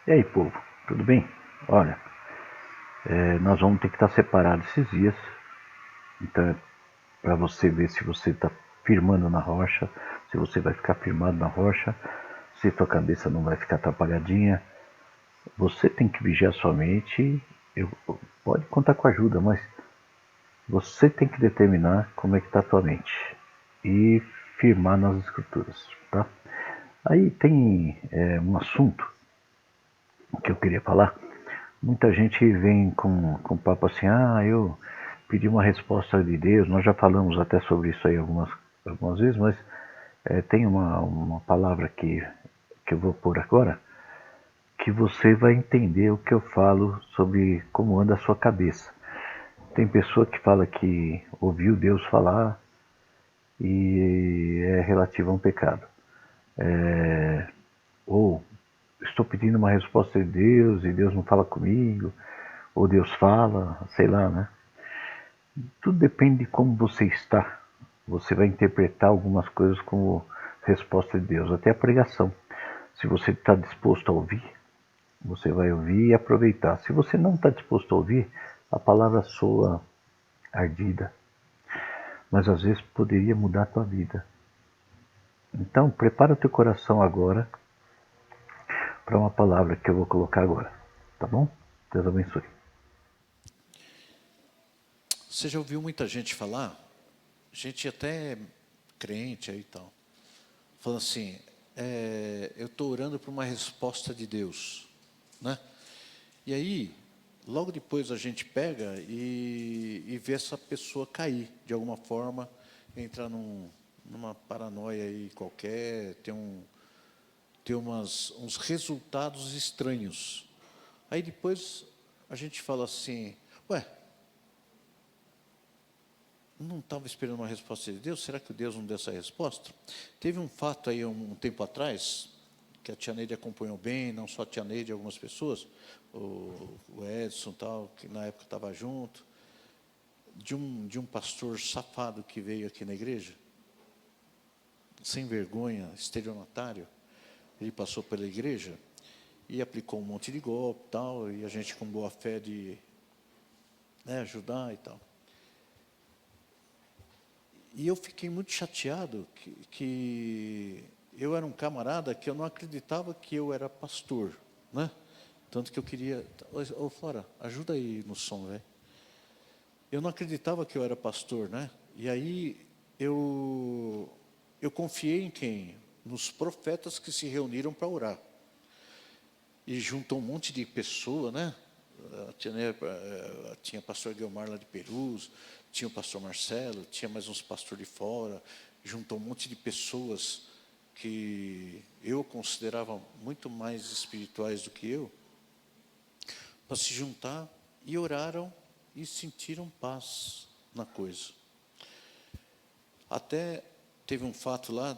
E aí, povo, tudo bem? Olha, nós vamos ter que estar separados esses dias. Então, é para você ver se você está firmando na rocha, se você vai ficar firmado na rocha, se tua cabeça não vai ficar atrapalhadinha. Você tem que vigiar sua mente. Pode contar com ajuda, mas você tem que determinar como é que está a tua mente e firmar nas escrituras, tá? Aí tem um assunto que eu queria falar. Muita gente vem com papo assim, eu pedi uma resposta de Deus. Nós já falamos até sobre isso aí algumas vezes, mas tem uma palavra que eu vou pôr agora, que você vai entender o que eu falo sobre como anda a sua cabeça. Tem pessoa que fala que ouviu Deus falar e é relativo a um pecado. Ou estou pedindo uma resposta de Deus e Deus não fala comigo, ou Deus fala, sei lá, né? Tudo depende de como você está. Você vai interpretar algumas coisas como resposta de Deus, até a pregação. Se você está disposto a ouvir, você vai ouvir e aproveitar. Se você não está disposto a ouvir, a palavra soa ardida, mas às vezes poderia mudar a tua vida. Então, prepara o teu coração agora para uma palavra que eu vou colocar agora, tá bom? Deus abençoe. Você já ouviu muita gente falar, gente até crente aí e tal, falando assim, eu estou orando por uma resposta de Deus, né? E aí, logo depois a gente pega e vê essa pessoa cair, de alguma forma, entrar numa paranoia aí qualquer, ter uns resultados estranhos. Aí depois a gente fala assim, ué, não estava esperando uma resposta de Deus? Será que Deus não deu essa resposta? Teve um fato aí um tempo atrás, que a tia Neide acompanhou bem, não só a tia Neide, algumas pessoas, o Edson tal, que na época estava junto, de um pastor safado que veio aqui na igreja, sem vergonha, estelionatário. Ele passou pela igreja e aplicou um monte de golpe tal, e a gente com boa fé de ajudar e tal. E eu fiquei muito chateado que eu era um camarada que eu não acreditava que eu era pastor, né? Tanto que eu queria... Ô, Flora, ajuda aí no som, velho. Eu não acreditava que eu era pastor, né? E aí eu confiei em quem? Nos profetas que se reuniram para orar. E juntou um monte de pessoa, né? Tinha pastor Guilmar lá de Perus, tinha o pastor Marcelo, tinha mais uns pastores de fora, juntou um monte de pessoas que eu considerava muito mais espirituais do que eu, para se juntar e oraram e sentiram paz na coisa. Até teve um fato lá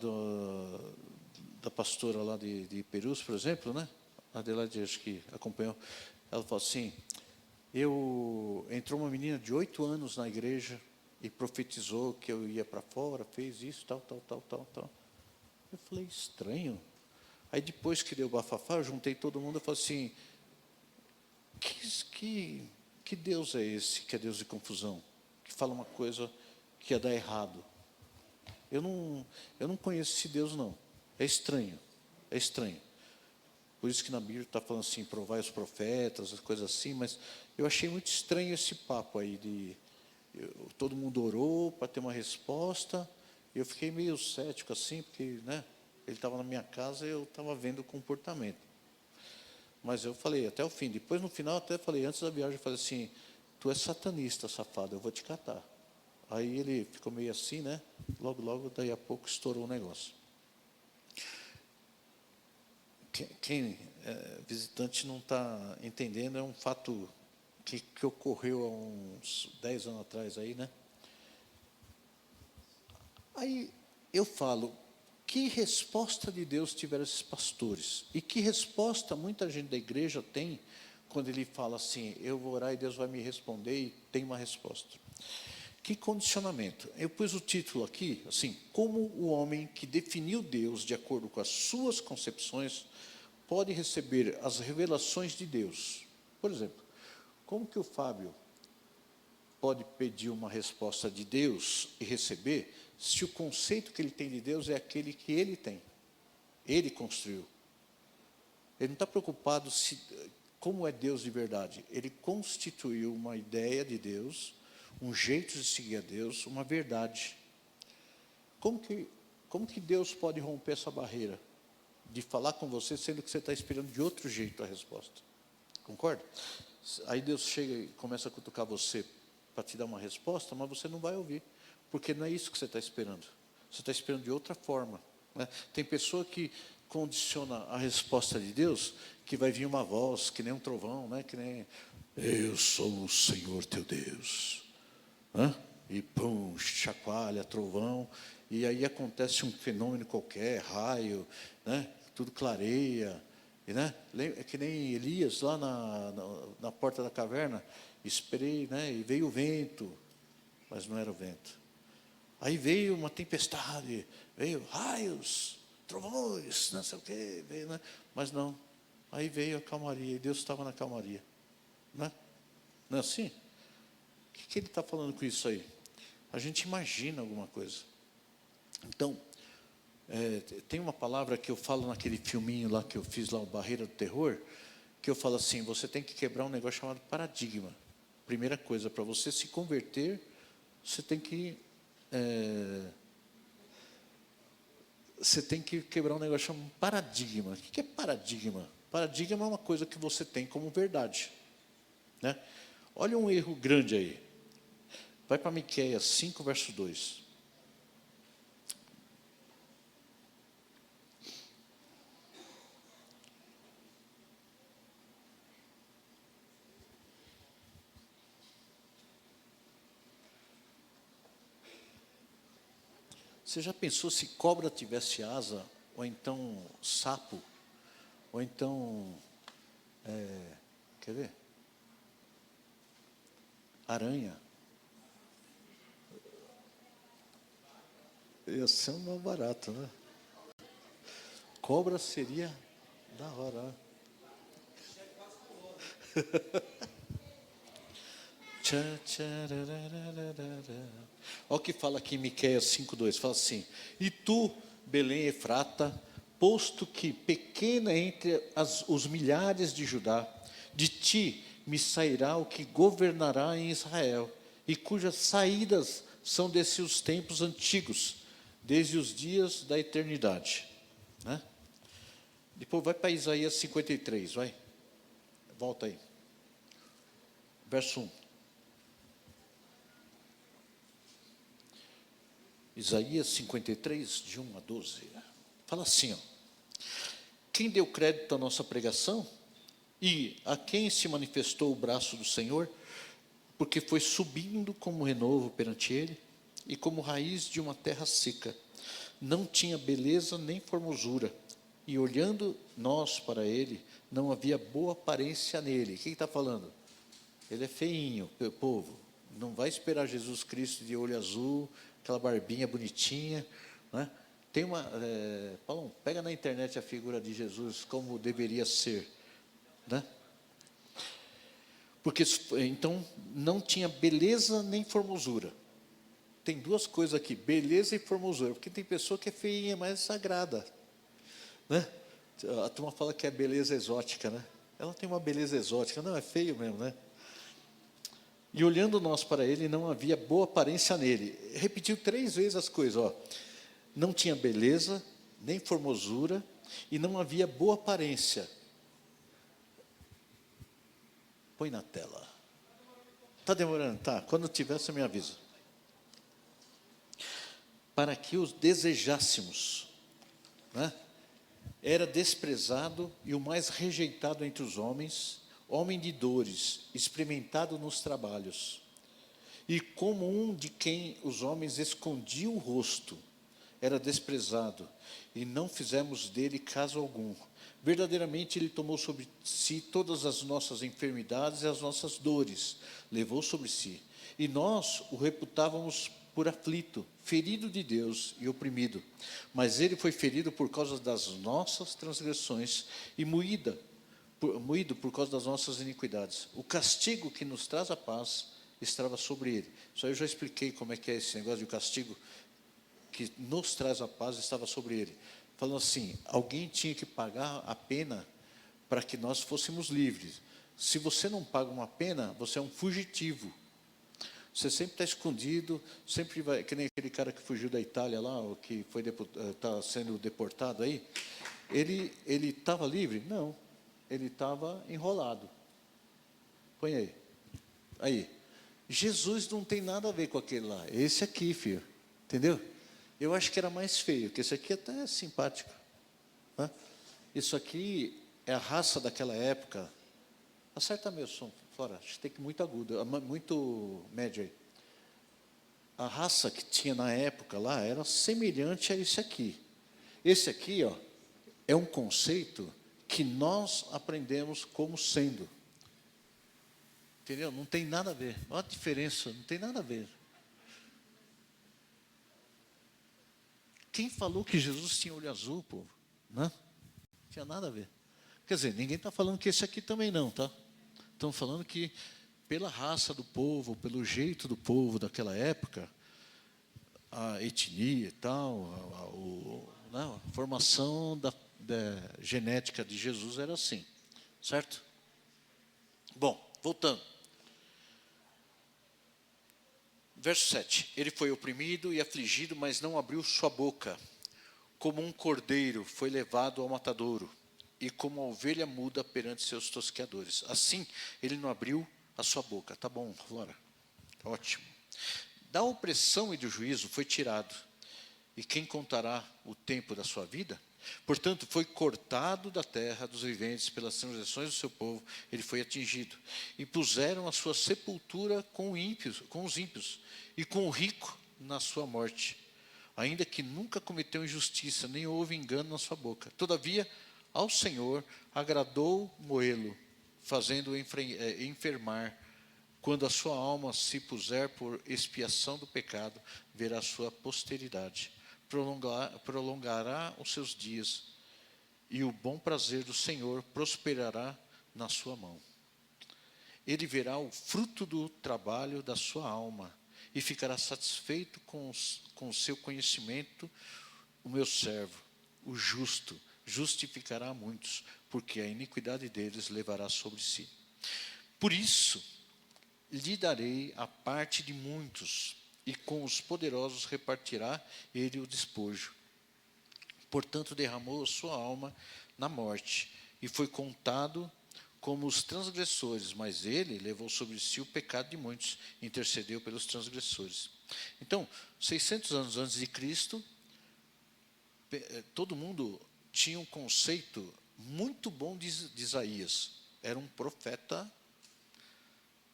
da pastora lá de Perus, por exemplo, né? A Adelaide, acho que acompanhou. Ela falou assim, entrou uma menina de 8 anos na igreja e profetizou que eu ia para fora, fez isso, tal, tal, tal, tal, tal. Eu falei, estranho. Aí depois que deu bafafá, eu juntei todo mundo e falei assim, que Deus é esse, que é Deus de confusão, que fala uma coisa que ia dar errado? Eu não conheço esse Deus, não. É estranho, é estranho. Por isso que na Bíblia está falando assim, provar os profetas, as coisas assim, mas eu achei muito estranho esse papo aí todo mundo orou para ter uma resposta, e eu fiquei meio cético assim, porque, né, ele estava na minha casa e eu estava vendo o comportamento. Mas eu falei até o fim. Depois, no final, até falei, antes da viagem, eu falei assim, tu é satanista, safado, eu vou te catar. Aí ele ficou meio assim, né? Logo, logo, daí a pouco estourou o negócio. Quem visitante não está entendendo, é um fato que ocorreu há uns 10 anos atrás aí, né? Aí eu falo, que resposta de Deus tiveram esses pastores? E que resposta muita gente da igreja tem quando ele fala assim, eu vou orar e Deus vai me responder e tem uma resposta. Que condicionamento? Eu pus o título aqui, assim, como o homem que definiu Deus de acordo com as suas concepções pode receber as revelações de Deus? Por exemplo, como que o Fábio pode pedir uma resposta de Deus e receber, se o conceito que ele tem de Deus é aquele que ele tem? Ele construiu. Ele não está preocupado como é Deus de verdade. Ele constituiu uma ideia de Deus, um jeito de seguir a Deus, uma verdade. Como que Deus pode romper essa barreira de falar com você, sendo que você está esperando de outro jeito a resposta? Concorda? Aí Deus chega e começa a cutucar você para te dar uma resposta, mas você não vai ouvir, porque não é isso que você está esperando. Você está esperando de outra forma, né? Tem pessoa que condiciona a resposta de Deus, que vai vir uma voz, que nem um trovão, né? Que nem, eu sou o Senhor teu Deus. E pum, chacoalha, trovão, e aí acontece um fenômeno qualquer, raio, né? Tudo clareia, né? É que nem Elias lá na porta da caverna, esperei, né? E veio o vento, mas não era o vento. Aí veio uma tempestade, veio raios, trovões, não sei o quê, veio, né? Mas não. Aí veio a calmaria, e Deus estava na calmaria, né? Não é assim? O que ele está falando com isso aí? A gente imagina alguma coisa. Então, tem uma palavra que eu falo naquele filminho lá que eu fiz lá, o Barreira do Terror, que eu falo assim, você tem que quebrar um negócio chamado paradigma. Primeira coisa, para você se converter, você tem que quebrar um negócio chamado paradigma. O que é paradigma? Paradigma é uma coisa que você tem como verdade, né? Olha um erro grande aí. Vai para Miqueias 5, verso 2. Você já pensou se cobra tivesse asa, ou então sapo, ou então, quer ver? Aranha. Ia ser um mal barato, né? Cobra seria da hora, né? Olha o que fala aqui em Miqueias 5,2, fala assim, e tu, Belém Efrata, posto que pequena entre os milhares de Judá, de ti me sairá o que governará em Israel, e cujas saídas são desses os tempos antigos, desde os dias da eternidade, né? Depois vai para Isaías 53, vai, volta aí, verso 1. Isaías 53, de 1 a 12. Fala assim, ó, quem deu crédito à nossa pregação? E a quem se manifestou o braço do Senhor? Porque foi subindo como renovo perante ele, e como raiz de uma terra seca. Não tinha beleza nem formosura, e olhando nós para ele, não havia boa aparência nele. O que está falando? Ele é feinho, povo. Não vai esperar Jesus Cristo de olho azul, aquela barbinha bonitinha, né? Tem uma, Paulo, pega na internet a figura de Jesus como deveria ser, né? Porque então não tinha beleza nem formosura. Tem duas coisas aqui, beleza e formosura, porque tem pessoa que é feinha, mas é sagrada, né? A turma fala que é beleza exótica, né? Ela tem uma beleza exótica, não, é feio mesmo, né? E olhando nós para ele, não havia boa aparência nele. Repetiu 3 vezes as coisas, ó. Não tinha beleza, nem formosura, e não havia boa aparência. Põe na tela. Está demorando? Tá. Quando tiver, você me avisa. Para que os desejássemos, né? Era desprezado e o mais rejeitado entre os homens, homem de dores, experimentado nos trabalhos, e como um de quem os homens escondiam o rosto, era desprezado, e não fizemos dele caso algum. Verdadeiramente ele tomou sobre si todas as nossas enfermidades e as nossas dores, levou sobre si, e nós o reputávamos por aflito, ferido de Deus e oprimido. Mas ele foi ferido por causa das nossas transgressões e moído por causa das nossas iniquidades. O castigo que nos traz a paz estava sobre ele. Isso aí eu já expliquei como é que é esse negócio de castigo que nos traz a paz estava sobre ele. Falando assim, alguém tinha que pagar a pena para que nós fôssemos livres. Se você não paga uma pena, você é um fugitivo. Você sempre está escondido, sempre vai, que nem aquele cara que fugiu da Itália lá, ou que foi está sendo deportado aí. Ele estava livre? Não, ele estava enrolado. Põe aí. Aí. Jesus não tem nada a ver com aquele lá. Esse aqui, filho. Entendeu? Eu acho que era mais feio, que esse aqui até é simpático. Né? Isso aqui é a raça daquela época. Acerta meu som, fora. Acho que tem que ir muito agudo, muito médio aí. A raça que tinha na época lá era semelhante a esse aqui. Esse aqui, ó, é um conceito que nós aprendemos como sendo. Entendeu? Não tem nada a ver. Olha a diferença, não tem nada a ver. Quem falou que Jesus tinha olho azul, povo? Não tinha nada a ver. Quer dizer, ninguém está falando que esse aqui também não, tá? Estão falando que pela raça do povo, pelo jeito do povo daquela época, a etnia e tal, a formação da genética de Jesus era assim, certo? Bom, voltando. Verso 7. Ele foi oprimido e afligido, mas não abriu sua boca. Como um cordeiro foi levado ao matadouro, e como a ovelha muda perante seus tosqueadores. Assim, ele não abriu a sua boca. Tá bom, Flora. Ótimo. Da opressão e do juízo foi tirado. E quem contará o tempo da sua vida? Portanto, foi cortado da terra dos viventes pelas transgressões do seu povo, ele foi atingido. E puseram a sua sepultura com os ímpios, e com o rico na sua morte. Ainda que nunca cometeu injustiça, nem houve engano na sua boca. Todavia, ao Senhor agradou moê-lo, fazendo-o enfermar. Quando a sua alma se puser por expiação do pecado, verá sua posteridade. Prolongará os seus dias, e o bom prazer do Senhor prosperará na sua mão. Ele verá o fruto do trabalho da sua alma, e ficará satisfeito com o seu conhecimento. O meu servo, o justo, justificará muitos, porque a iniquidade deles levará sobre si. Por isso, lhe darei a parte de muitos, e com os poderosos repartirá ele o despojo. Portanto, derramou a sua alma na morte, e foi contado como os transgressores, mas ele levou sobre si o pecado de muitos, intercedeu pelos transgressores. Então, 600 anos antes de Cristo, todo mundo tinha um conceito muito bom de Isaías. Era um profeta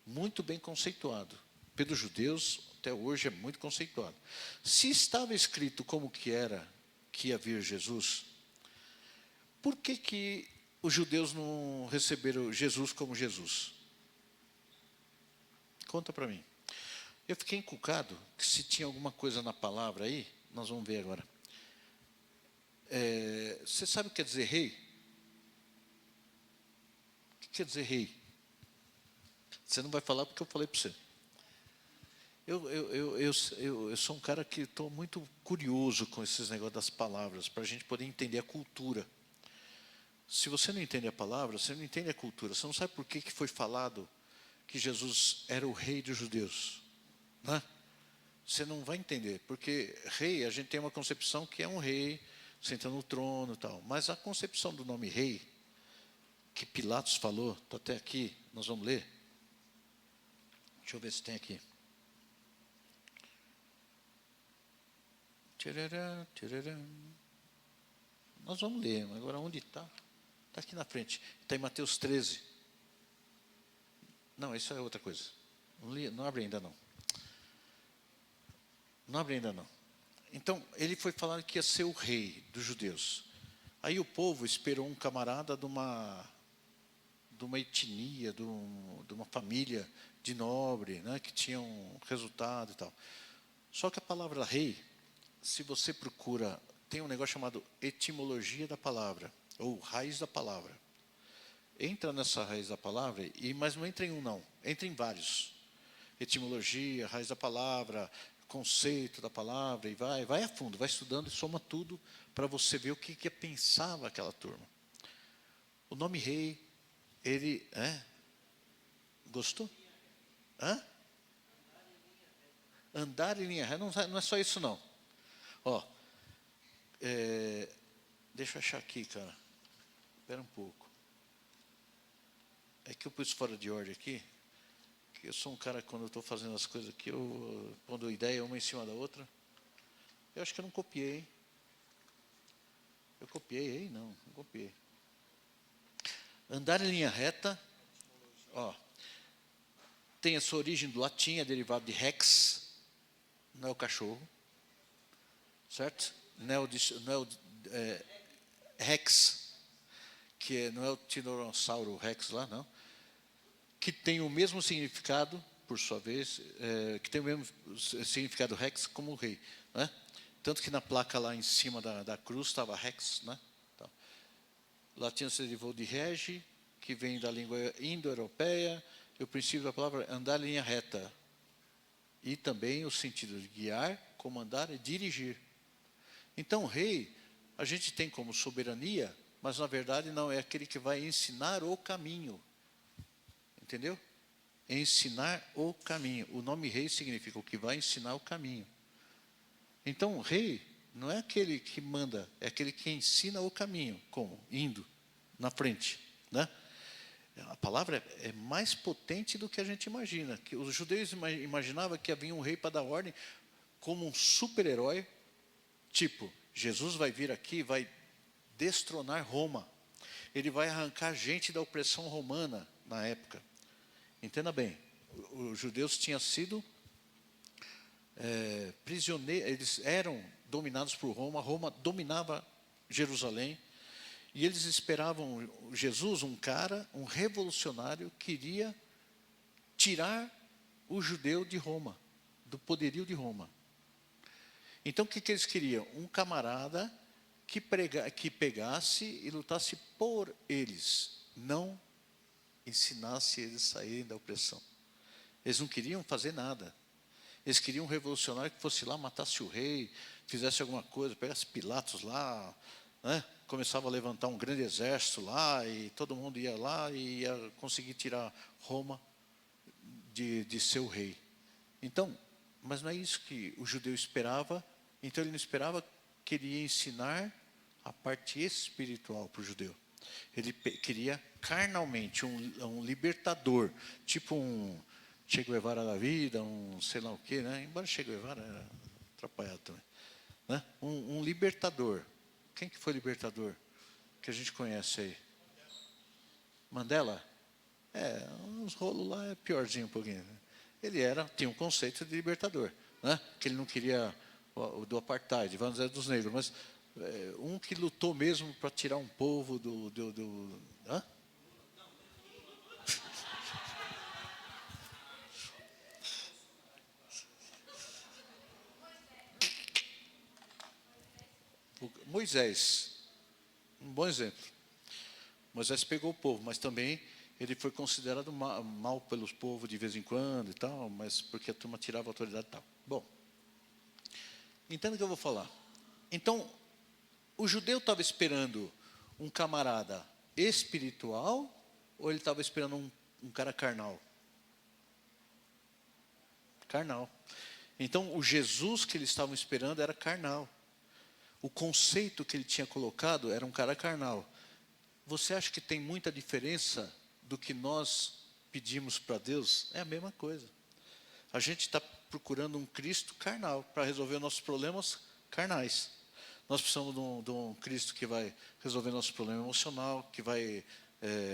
muito bem conceituado. Pelos judeus, até hoje é muito conceituado. Se estava escrito como que ia vir Jesus, por que os judeus não receberam Jesus como Jesus? Conta para mim. Eu fiquei encucado que se tinha alguma coisa na palavra aí, nós vamos ver agora. Você sabe o que quer dizer rei? O que quer dizer rei? Você não vai falar porque eu falei para você. Eu sou um cara que estou muito curioso com esses negócios das palavras, para a gente poder entender a cultura. Se você não entende a palavra, você não entende a cultura. Você não sabe por que foi falado que Jesus era o rei dos judeus. Né? Você não vai entender, porque rei, a gente tem uma concepção que é um rei sentando no trono e tal. Mas a concepção do nome rei, que Pilatos falou, está até aqui, nós vamos ler. Deixa eu ver se tem aqui. Tcharará, tcharará. Nós vamos ler, mas agora onde está? Está aqui na frente. Está em Mateus 13. Não, isso é outra coisa. Não abre ainda não. Não abre ainda não. Então, ele foi falar que ia ser o rei dos judeus. Aí o povo esperou um camarada de uma etnia, de uma família de nobre, né, que tinha um resultado e tal. Só que a palavra rei, se você procura, tem um negócio chamado etimologia da palavra, ou raiz da palavra. Entra nessa raiz da palavra, mas não entra em um não, entra em vários. Etimologia, raiz da palavra, conceito da palavra, e vai a fundo, vai estudando e soma tudo para você ver o que pensava aquela turma. O nome rei, ele... Gostou? Hã? Andar em linha reta, não é só isso não. Ó, deixa eu achar aqui, cara. Espera um pouco. É que eu pus fora de ordem aqui. Que eu sou um cara, quando eu estou fazendo as coisas aqui, eu pondo ideia uma em cima da outra. Eu acho que eu não copiei, hein? Eu copiei aí? Não copiei. Andar em linha reta, ó, tem a sua origem do latim, é derivado de rex, não é o cachorro, certo? Rex, que não é o tiranossauro rex lá, não. Que tem o mesmo significado, por sua vez, que tem o mesmo significado rex como o rei, né? Tanto que na placa lá em cima da cruz estava rex, né? Então, latim se derivou de regi, que vem da língua indo-europeia, e o princípio da palavra é andar em linha reta. E também o sentido de guiar, comandar e dirigir. Então, rei, a gente tem como soberania, mas na verdade não é aquele que vai ensinar o caminho. Entendeu? Ensinar o caminho. O nome rei significa o que vai ensinar o caminho. Então, o rei não é aquele que manda, é aquele que ensina o caminho. Como? Indo na frente, né? A palavra é mais potente do que a gente imagina. Que os judeus imaginavam que havia um rei para dar ordem como um super-herói, tipo, Jesus vai vir aqui, vai destronar Roma. Ele vai arrancar gente da opressão romana na época. Entenda bem, os judeus tinham sido prisioneiros, eles eram dominados por Roma, Roma dominava Jerusalém, e eles esperavam Jesus, um cara, um revolucionário, que iria tirar o judeu de Roma, do poderio de Roma. Então, o que eles queriam? Um camarada que pegasse e lutasse por eles, não ensinasse eles a saírem da opressão. Eles não queriam fazer nada. Eles queriam um revolucionário que fosse lá, matasse o rei, fizesse alguma coisa, pegasse Pilatos lá, né? Começava a levantar um grande exército lá, e todo mundo ia lá e ia conseguir tirar Roma de seu rei. Então, mas não é isso que o judeu esperava. Então ele não esperava que ele ia ensinar a parte espiritual para o judeu. Ele queria carnalmente um libertador, tipo um Che Guevara da vida, um sei lá o quê, né? Embora Che Guevara era atrapalhado também, né? Um libertador. Quem que foi libertador que a gente conhece aí? Mandela? Uns rolos lá é piorzinho um pouquinho, né? Ele tinha um conceito de libertador, né? Que ele não queria o do apartheid, vamos dizer, dos negros, mas um que lutou mesmo para tirar um povo hã? Moisés, um bom exemplo. Moisés pegou o povo, mas também ele foi considerado mal pelos povos de vez em quando e tal, mas porque a turma tirava a autoridade e tal. Bom, entenda o que eu vou falar. Então, o judeu estava esperando um camarada espiritual ou ele estava esperando um cara carnal? Carnal. Então, o Jesus que eles estavam esperando era carnal. O conceito que ele tinha colocado era um cara carnal. Você acha que tem muita diferença do que nós pedimos para Deus? É a mesma coisa. A gente está procurando um Cristo carnal para resolver nossos problemas carnais. Nós precisamos de um Cristo que vai resolver nosso problema emocional, que vai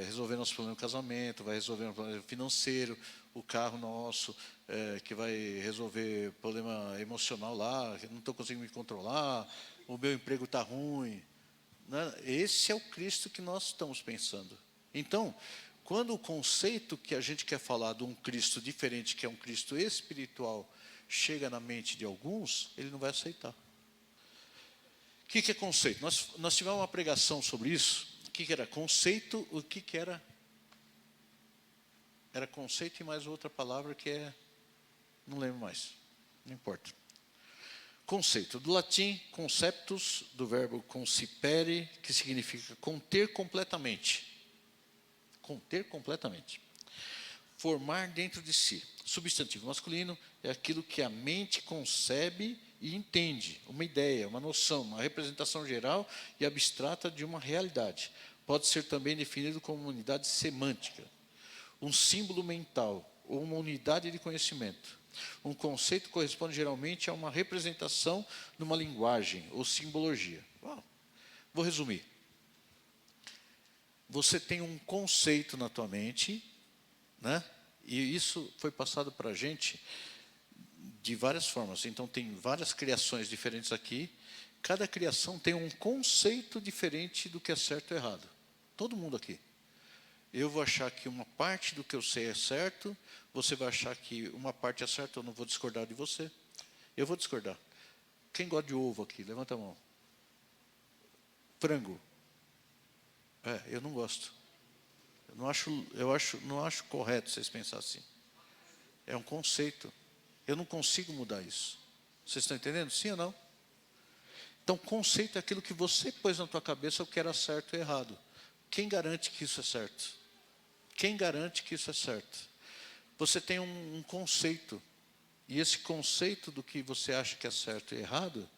resolver nosso problema no casamento, vai resolver o problema financeiro, o carro nosso, que vai resolver problema emocional lá, não estou conseguindo me controlar, o meu emprego está ruim. Esse é o Cristo que nós estamos pensando. Então, quando o conceito que a gente quer falar de um Cristo diferente, que é um Cristo espiritual, chega na mente de alguns, ele não vai aceitar. O que é conceito? Nós tivemos uma pregação sobre isso. O que era conceito? O que era? Era conceito e mais outra palavra que é... Não lembro mais. Não importa. Conceito. Do latim, conceptus, do verbo concipere, que significa conter completamente. Conter completamente. Formar dentro de si. Substantivo masculino é aquilo que a mente concebe e entende. Uma ideia, uma noção, uma representação geral e abstrata de uma realidade. Pode ser também definido como uma unidade semântica, um símbolo mental ou uma unidade de conhecimento. Um conceito corresponde geralmente a uma representação numa linguagem ou simbologia. Vou resumir. Você tem um conceito na tua mente, né? E isso foi passado para a gente de várias formas. Então, tem várias criações diferentes aqui. Cada criação tem um conceito diferente do que é certo ou errado. Todo mundo aqui. Eu vou achar que uma parte do que eu sei é certo, você vai achar que uma parte é certa, eu não vou discordar de você. Eu vou discordar. Quem gosta de ovo aqui? Levanta a mão. Frango. Eu não gosto. Não acho correto vocês pensarem assim. É um conceito. Eu não consigo mudar isso. Vocês estão entendendo? Sim ou não? Então, conceito é aquilo que você pôs na tua cabeça o que era certo e errado. Quem garante que isso é certo? Quem garante que isso é certo? Você tem um conceito. E esse conceito do que você acha que é certo e errado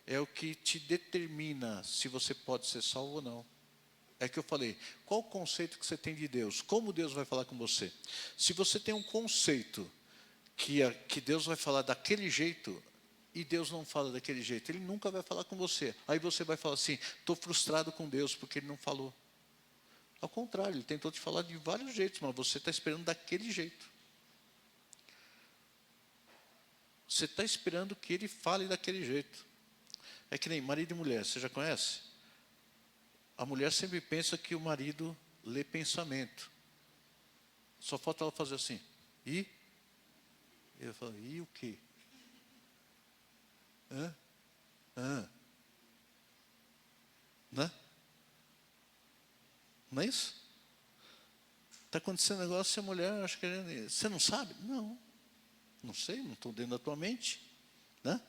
é o que te determina se você pode ser salvo ou não. É que eu falei, qual o conceito que você tem de Deus? Como Deus vai falar com você? Se você tem um conceito que Deus vai falar daquele jeito, e Deus não fala daquele jeito, Ele nunca vai falar com você. Aí você vai falar assim, estou frustrado com Deus porque Ele não falou. Ao contrário, Ele tentou te falar de vários jeitos, mas você está esperando daquele jeito. Você está esperando que Ele fale daquele jeito. É que nem marido e mulher, você já conhece? A mulher sempre pensa que o marido lê pensamento. Só falta ela fazer assim. E? Eu falo, e o quê? Né? Não é isso? Está acontecendo um negócio e a mulher acha que... Você não sabe? Não. Não sei, não estou dentro da tua mente. Né?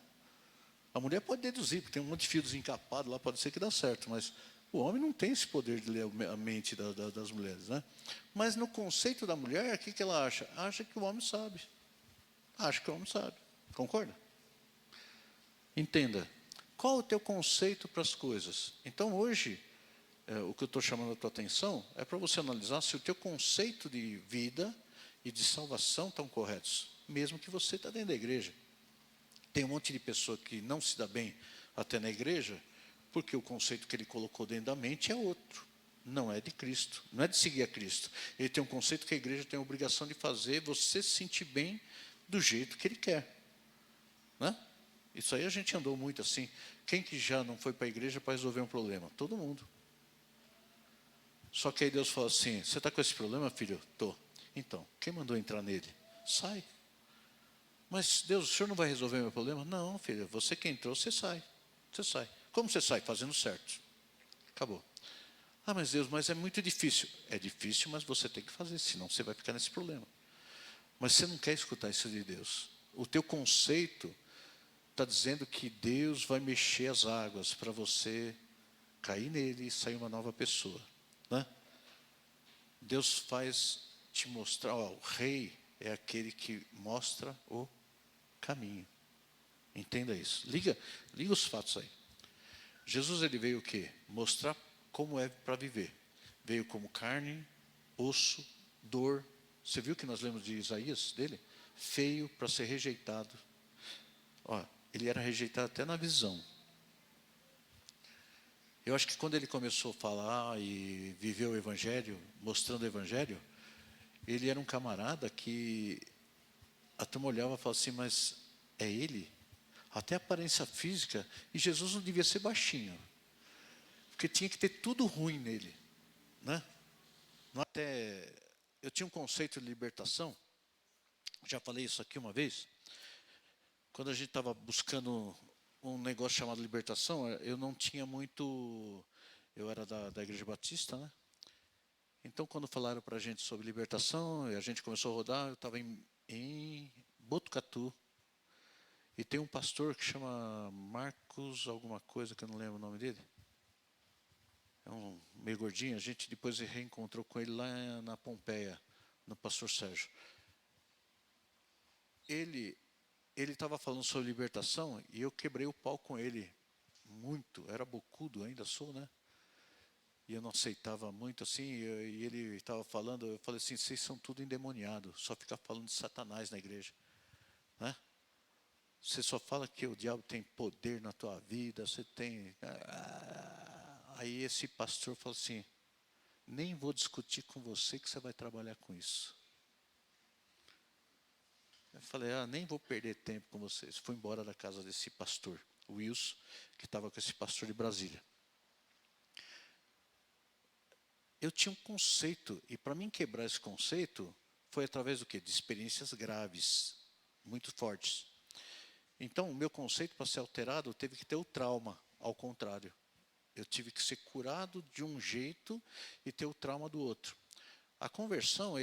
A mulher pode deduzir, porque tem um monte de fios encapados lá, pode ser que dá certo, mas o homem não tem esse poder de ler a mente das mulheres. Né? Mas no conceito da mulher, o que ela acha? Acha que o homem sabe. Acha que o homem sabe. Concorda? Entenda. Qual o teu conceito para as coisas? Então, hoje, o que eu estou chamando a tua atenção é para você analisar se o teu conceito de vida e de salvação estão corretos, mesmo que você está dentro da igreja. Tem um monte de pessoa que não se dá bem até na igreja, porque o conceito que ele colocou dentro da mente é outro. Não é de Cristo, não é de seguir a Cristo. Ele tem um conceito que a igreja tem a obrigação de fazer você se sentir bem do jeito que ele quer. Né? Isso aí a gente andou muito assim. Quem que já não foi para a igreja para resolver um problema? Todo mundo. Só que aí Deus fala assim, você está com esse problema, filho? Estou. Então, quem mandou entrar nele? Sai. Mas Deus, o senhor não vai resolver meu problema? Não, filho, você que entrou, você sai. Você sai. Como você sai? Fazendo certo. Acabou. Ah, mas Deus, mas é muito difícil. É difícil, mas você tem que fazer, senão você vai ficar nesse problema. Mas você não quer escutar isso de Deus. O teu conceito está dizendo que Deus vai mexer as águas para você cair nele e sair uma nova pessoa. Né? Deus faz te mostrar, o rei é aquele que mostra o caminho. Entenda isso. Liga os fatos aí. Jesus ele veio o quê? Mostrar como é para viver. Veio como carne, osso, dor. Você viu que nós lemos de Isaías dele? Feio para ser rejeitado. Ele era rejeitado até na visão. Eu acho que quando ele começou a falar e viver o Evangelho, mostrando o Evangelho, ele era um camarada que a turma olhava e falava assim, mas é ele? Até a aparência física, e Jesus não devia ser baixinho, porque tinha que ter tudo ruim nele. Né? Eu tinha um conceito de libertação, já falei isso aqui uma vez, quando a gente estava buscando um negócio chamado libertação, eu não tinha muito... Eu era da Igreja Batista, né? Então, quando falaram para a gente sobre libertação, e a gente começou a rodar, eu estava em Botucatu, e tem um pastor que chama Marcos alguma coisa, que eu não lembro o nome dele. É um meio gordinho, a gente depois reencontrou com ele lá na Pompeia, no pastor Sérgio. Ele estava falando sobre libertação e eu quebrei o pau com ele muito. Era bocudo, ainda sou, né? E eu não aceitava muito assim. E ele estava falando, eu falei assim: vocês são tudo endemoniado, só ficar falando de Satanás na igreja, né? Você só fala que o diabo tem poder na tua vida, você tem... Aí esse pastor falou assim: nem vou discutir com você que você vai trabalhar com isso. Eu falei: nem vou perder tempo com vocês. Fui embora da casa desse pastor, o Wilson, que estava com esse pastor de Brasília. Eu tinha um conceito, e para mim quebrar esse conceito, foi através do quê? De experiências graves, muito fortes. Então, o meu conceito, para ser alterado, teve que ter o trauma, ao contrário. Eu tive que ser curado de um jeito e ter o trauma do outro. A conversão,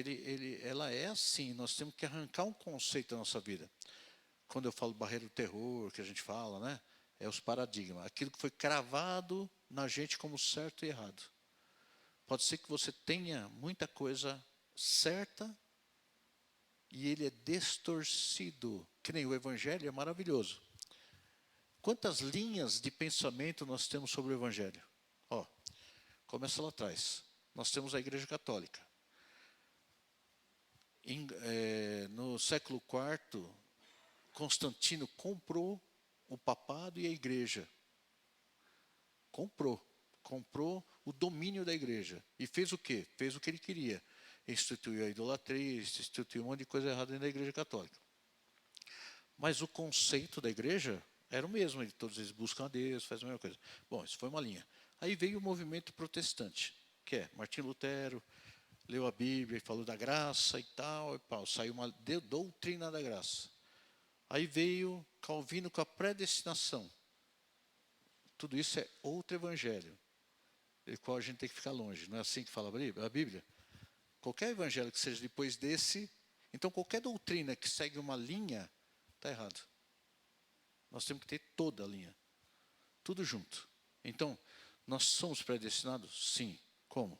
ela é assim, nós temos que arrancar um conceito da nossa vida. Quando eu falo barreira do terror, que a gente fala, né? É os paradigmas. Aquilo que foi cravado na gente como certo e errado. Pode ser que você tenha muita coisa certa e ele é distorcido. Que nem o Evangelho é maravilhoso. Quantas linhas de pensamento nós temos sobre o Evangelho? Começa lá atrás. Nós temos a Igreja Católica. No século IV, Constantino comprou o papado e a igreja. Comprou o domínio da igreja. E fez o quê? Fez o que ele queria. Instituiu a idolatria, instituiu um monte de coisa errada dentro da Igreja Católica. Mas o conceito da igreja era o mesmo. Todos eles buscam a Deus, fazem a mesma coisa. Bom, isso foi uma linha. Aí veio o movimento protestante, que é Martim Lutero, leu a Bíblia e falou da graça e tal, saiu uma doutrina da graça. Aí veio Calvino com a predestinação. Tudo isso é outro evangelho, do qual a gente tem que ficar longe. Não é assim que fala a Bíblia? Qualquer evangelho que seja depois desse, então qualquer doutrina que segue uma linha, está errado. Nós temos que ter toda a linha, tudo junto. Então, nós somos predestinados? Sim. Como?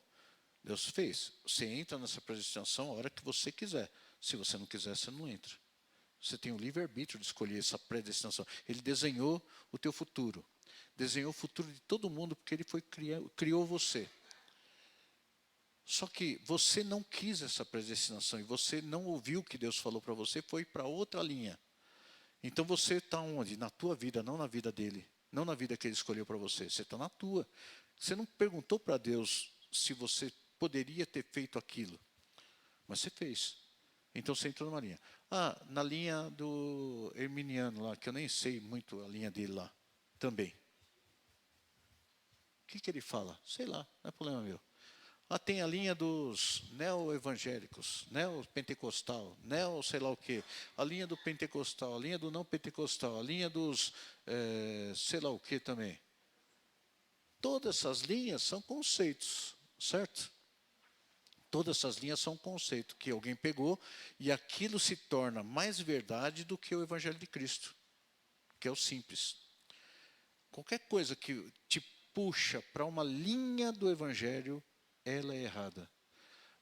Deus fez. Você entra nessa predestinação a hora que você quiser. Se você não quiser, você não entra. Você tem o livre-arbítrio de escolher essa predestinação. Ele desenhou o teu futuro. Desenhou o futuro de todo mundo porque ele criou você. Só que você não quis essa predestinação e você não ouviu o que Deus falou para você, foi para outra linha. Então você está onde? Na tua vida, não na vida dele. Não na vida que ele escolheu para você. Você está na tua. Você não perguntou para Deus se você poderia ter feito aquilo. Mas você fez. Então você entrou numa linha. Na linha do Herminiano lá, que eu nem sei muito a linha dele lá. Também. O que ele fala? Sei lá, não é problema meu. Tem a linha dos neo-evangélicos, neo-pentecostal, sei lá o quê. A linha do pentecostal, a linha do não pentecostal, a linha dos sei lá o quê também. Todas essas linhas são conceitos, certo? Todas essas linhas são conceitos que alguém pegou e aquilo se torna mais verdade do que o Evangelho de Cristo, que é o simples. Qualquer coisa que te puxa para uma linha do Evangelho, ela é errada.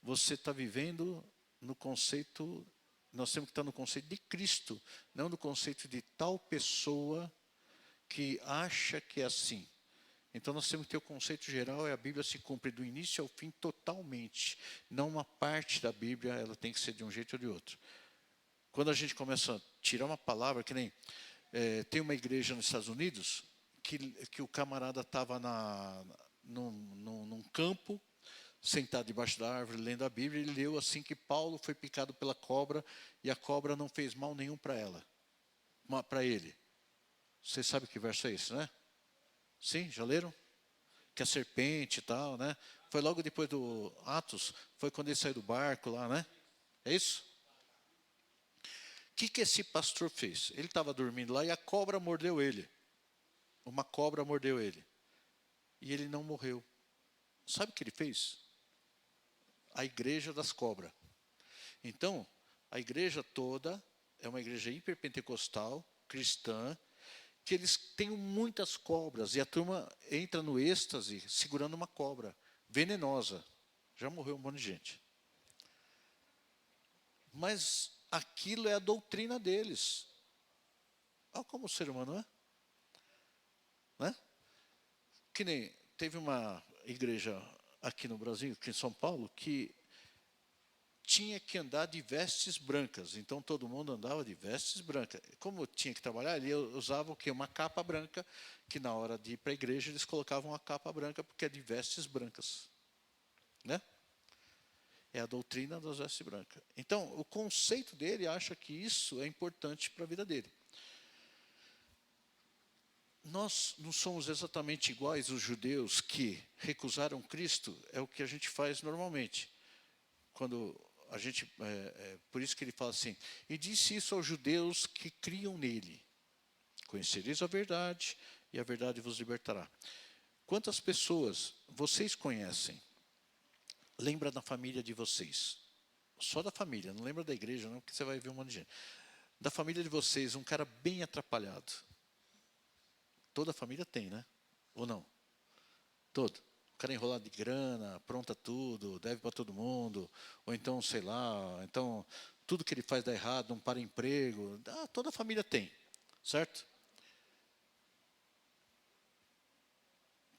Você está vivendo no conceito, nós temos que estar no conceito de Cristo, não no conceito de tal pessoa que acha que é assim. Então nós temos que ter o conceito geral, a Bíblia se cumpre do início ao fim totalmente. Não uma parte da Bíblia, ela tem que ser de um jeito ou de outro. Quando a gente começa a tirar uma palavra, que nem tem uma igreja nos Estados Unidos, que o camarada estava num campo, sentado debaixo da árvore, lendo a Bíblia, ele leu assim que Paulo foi picado pela cobra e a cobra não fez mal nenhum para ele. Você sabe que verso é esse, né? Sim, já leram? Que a serpente e tal, né? Foi logo depois do Atos, foi quando ele saiu do barco lá, né? É isso? que esse pastor fez? Ele estava dormindo lá e a cobra mordeu ele. Uma cobra mordeu ele. E ele não morreu. Sabe o que ele fez? A igreja das cobras. Então, a igreja toda é uma igreja hiperpentecostal, cristã, que eles têm muitas cobras, e a turma entra no êxtase segurando uma cobra venenosa. Já morreu um monte de gente. Mas aquilo é a doutrina deles. Olha como o ser humano é. Né? Que nem teve uma igreja aqui no Brasil, aqui em São Paulo, que tinha que andar de vestes brancas. Então todo mundo andava de vestes brancas. Como tinha que trabalhar, ele usava o quê? Uma capa branca, que na hora de ir para a igreja eles colocavam a capa branca porque é de vestes brancas. Né? É a doutrina das vestes brancas. Então, o conceito dele acha que isso é importante para a vida dele. Nós não somos exatamente iguais os judeus que recusaram Cristo, é o que a gente faz normalmente. Quando a gente, por isso que ele fala assim, e disse isso aos judeus que criam nele. Conhecereis a verdade, e a verdade vos libertará. Quantas pessoas vocês conhecem? Lembra da família de vocês. Só da família, não lembra da igreja, não, porque você vai ver um monte de gente. Da família de vocês, um cara bem atrapalhado. Toda a família tem, né? Ou não? Todo. O cara enrolado de grana, apronta tudo, deve para todo mundo, ou então, sei lá, então tudo que ele faz dá errado, não para emprego. Toda a família tem, certo?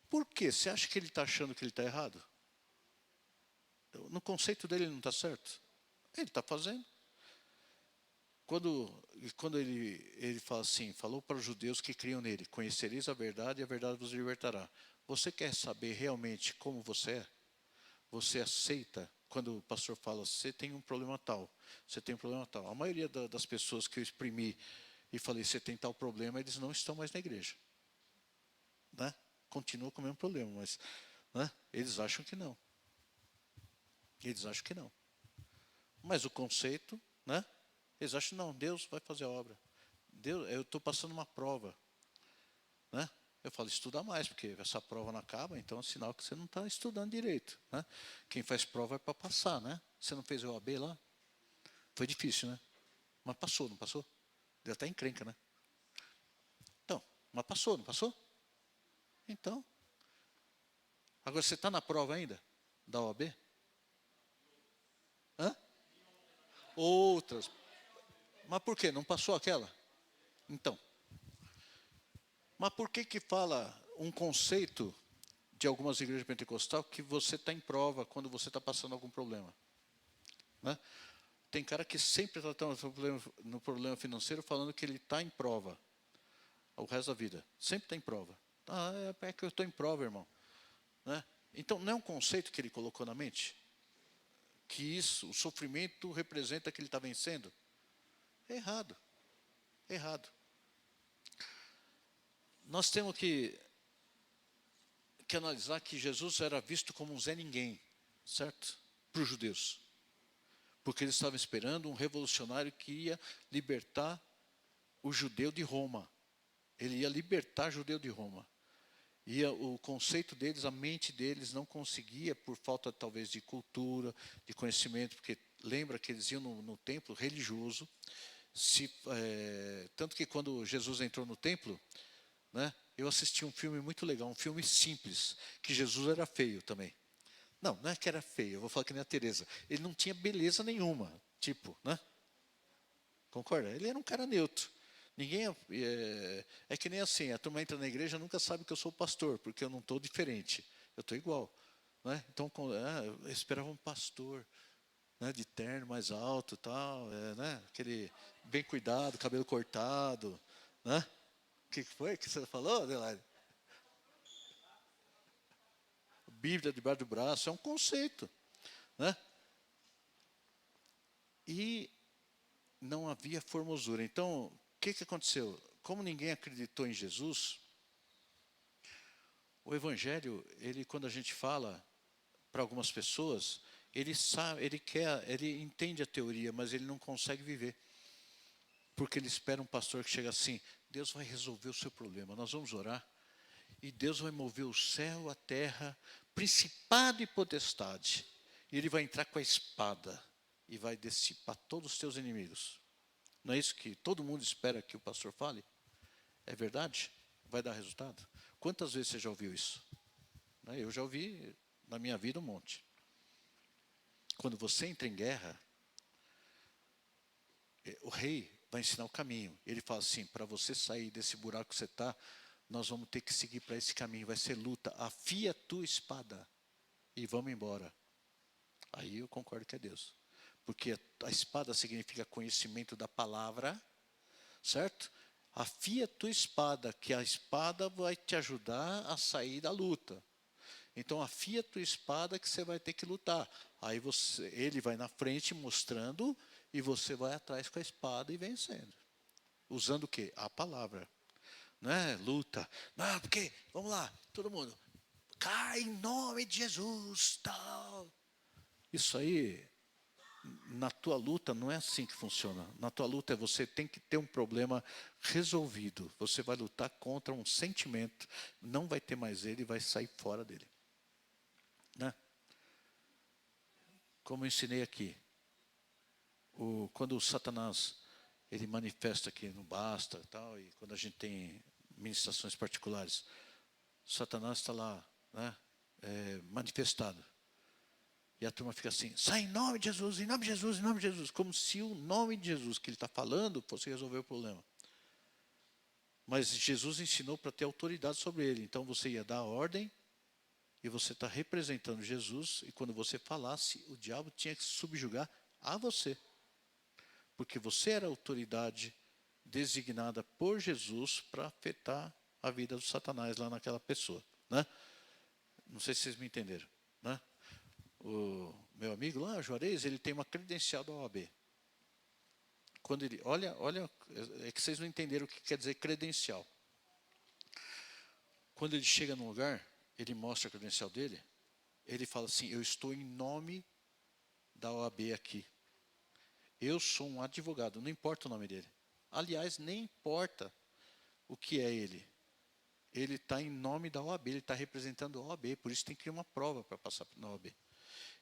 Por quê? Você acha que ele está achando que ele está errado? No conceito dele ele não está certo? Ele está fazendo. Quando ele fala assim, falou para os judeus que criam nele, conhecereis a verdade e a verdade vos libertará. Você quer saber realmente como você é? Você aceita, quando o pastor fala, você tem um problema tal, você tem um problema tal. A maioria das pessoas que eu exprimi e falei, você tem tal problema, eles não estão mais na igreja. Né? Continuam com o mesmo problema, mas né? Eles acham que não. Eles acham que não. Mas o conceito, né? Eles acham, não, Deus vai fazer a obra. Deus, eu estou passando uma prova. Né? Eu falo, estuda mais, porque essa prova não acaba, então é sinal que você não está estudando direito. Né? Quem faz prova é para passar, né? Você não fez o OAB lá? Foi difícil, né? Mas passou, não passou? Deu até encrenca, né? Então, mas passou, não passou? Então. Agora, você está na prova ainda? Da OAB? Hã? Outras. Mas por quê? Não passou aquela? Então. Mas por que fala um conceito de algumas igrejas pentecostais que você está em prova quando você está passando algum problema? Né? Tem cara que sempre está no problema financeiro falando que ele está em prova o resto da vida. Sempre está em prova. É que eu estou em prova, irmão. Né? Então, não é um conceito que ele colocou na mente? Que isso, o sofrimento representa que ele está vencendo? É errado. É errado. Nós temos que analisar que Jesus era visto como um Zé Ninguém, certo? Para os judeus. Porque eles estavam esperando um revolucionário que ia libertar o judeu de Roma. Ele ia libertar o judeu de Roma. E o conceito deles, a mente deles não conseguia, por falta talvez de cultura, de conhecimento, porque lembra que eles iam no templo religioso, tanto que quando Jesus entrou no templo, né, eu assisti um filme muito legal, um filme simples, que Jesus era feio também. Não é que era feio, eu vou falar que nem a Teresa. Ele não tinha beleza nenhuma, tipo, né? Concorda? Ele era um cara neutro. Ninguém é que nem assim, a turma entra na igreja nunca sabe que eu sou pastor, porque eu não estou diferente. Eu estou igual. Né? Então, eu esperava um pastor, né, de terno mais alto, tal, né, aquele bem cuidado, cabelo cortado. Né? O que foi que você falou, Adelaide? Bíblia debaixo do braço, é um conceito. Né? E não havia formosura. Então, o que aconteceu? Como ninguém acreditou em Jesus, o Evangelho, quando a gente fala para algumas pessoas, ele sabe, ele entende a teoria, mas ele não consegue viver. Porque ele espera um pastor que chega assim: Deus vai resolver o seu problema, nós vamos orar, e Deus vai mover o céu, a terra, principado e potestade, e ele vai entrar com a espada e vai dissipar todos os teus inimigos. Não é isso que todo mundo espera que o pastor fale? É verdade? Vai dar resultado? Quantas vezes você já ouviu isso? Eu já ouvi na minha vida um monte. Quando você entra em guerra, o rei vai ensinar o caminho. Ele fala assim: para você sair desse buraco que você está, nós vamos ter que seguir para esse caminho. Vai ser luta. Afia a tua espada e vamos embora. Aí eu concordo que é Deus. Porque a espada significa conhecimento da palavra, certo? Afia a tua espada, que a espada vai te ajudar a sair da luta. Então afia a tua espada que você vai ter que lutar. Aí ele vai na frente mostrando e você vai atrás com a espada e vencendo. Usando o quê? A palavra. Não é luta. Não, porque, vamos lá, todo mundo. Cai em nome de Jesus. Tal. Isso aí, na tua luta, não é assim que funciona. Na tua luta, você tem que ter um problema resolvido. Você vai lutar contra um sentimento, não vai ter mais ele e vai sair fora dele. Né? Como eu ensinei aqui, quando o Satanás ele manifesta aqui no Basta e tal, e quando a gente tem ministrações particulares, Satanás está lá, né, manifestado. E a turma fica assim: sai em nome de Jesus, em nome de Jesus, em nome de Jesus. Como se o nome de Jesus que ele está falando fosse resolver o problema. Mas Jesus ensinou para ter autoridade sobre ele. Então você ia dar a ordem, e você está representando Jesus, e quando você falasse, o diabo tinha que se subjugar a você. Porque você era a autoridade designada por Jesus para afetar a vida do Satanás lá naquela pessoa. Né? Não sei se vocês me entenderam. Né? O meu amigo lá, o Juarez, ele tem uma credencial da OAB. Quando ele, olha, é que vocês não entenderam o que quer dizer credencial. Quando ele chega num lugar, ele mostra a credencial dele, ele fala assim: eu estou em nome da OAB aqui. Eu sou um advogado, não importa o nome dele. Aliás, nem importa o que é ele. Ele está em nome da OAB, ele está representando a OAB, por isso tem que criar uma prova para passar na OAB.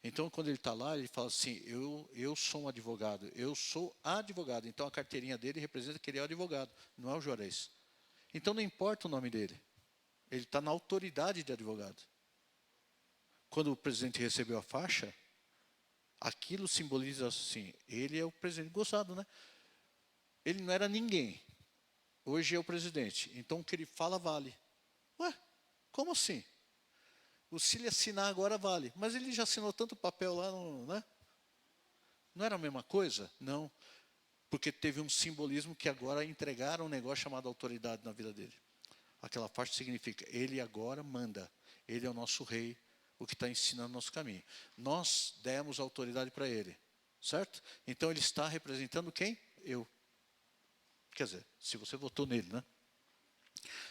Então, quando ele está lá, ele fala assim: eu sou um advogado, eu sou advogado. Então, a carteirinha dele representa que ele é o advogado, não é o Juarez. Então, não importa o nome dele. Ele está na autoridade de advogado. Quando o presidente recebeu a faixa, aquilo simboliza assim: ele é o presidente. Gostado, né? Ele não era ninguém. Hoje é o presidente. Então, o que ele fala vale. Ué, como assim? Se ele assinar agora vale. Mas ele já assinou tanto papel lá, né? Não era a mesma coisa? Não. Porque teve um simbolismo que agora entregaram um negócio chamado autoridade na vida dele. Aquela faixa significa: ele agora manda. Ele é o nosso rei, o que está ensinando o nosso caminho. Nós demos autoridade para ele. Certo? Então ele está representando quem? Eu. Quer dizer, se você votou nele, né?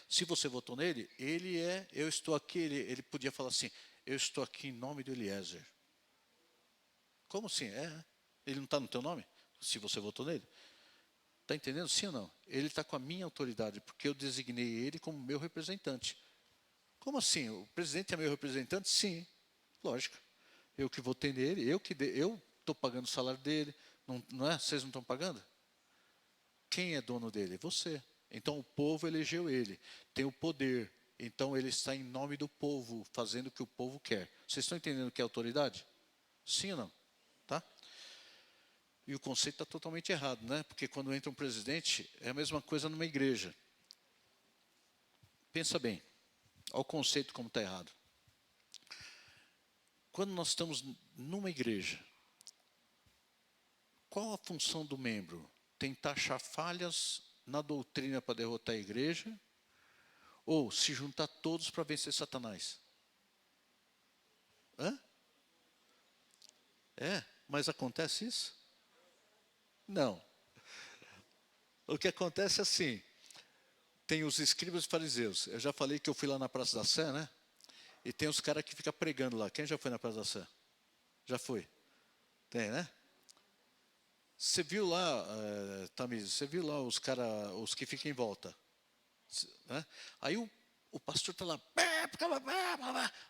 Se você votou nele, ele é, eu estou aqui, ele podia falar assim: eu estou aqui em nome do Eliezer. Como assim? Ele não está no teu nome? Se você votou nele? Está entendendo? Sim ou não? Ele está com a minha autoridade, porque eu designei ele como meu representante. Como assim? O presidente é meu representante? Sim, lógico. Eu que votei nele, eu estou pagando o salário dele. Não é? Vocês não estão pagando? Quem é dono dele? Você. Então o povo elegeu ele, tem o poder. Então ele está em nome do povo, fazendo o que o povo quer. Vocês estão entendendo o que é autoridade? Sim ou não? Tá? E o conceito está totalmente errado, né? Porque quando entra um presidente, é a mesma coisa numa igreja. Pensa bem, olha o conceito como está errado. Quando nós estamos numa igreja, qual a função do membro? Tentar achar falhas na doutrina para derrotar a igreja, ou se juntar todos para vencer Satanás? Hã? Mas acontece isso? Não. O que acontece é assim: tem os escribas e fariseus. Eu já falei que eu fui lá na Praça da Sé, né? E tem os caras que ficam pregando lá. Quem já foi na Praça da Sé? Já foi? Tem, né? Você viu lá, Tamires, você viu lá os cara, os que ficam em volta, né? Aí o pastor está lá,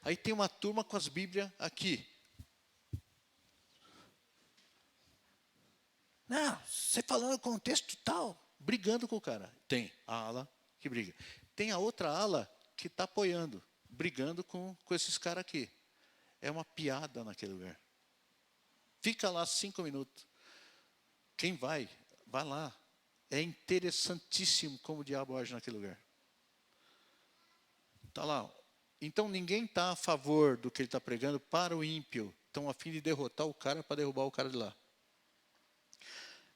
aí tem uma turma com as Bíblias aqui. Não, você falando com o texto tal, brigando com o cara. Tem a ala que briga. Tem a outra ala que está apoiando, brigando com esses caras aqui. É uma piada naquele lugar. Fica lá 5 minutos. Quem vai, vai lá. É interessantíssimo como o diabo age naquele lugar. Está lá. Então ninguém está a favor do que ele está pregando para o ímpio. Estão a fim de derrotar o cara para derrubar o cara de lá.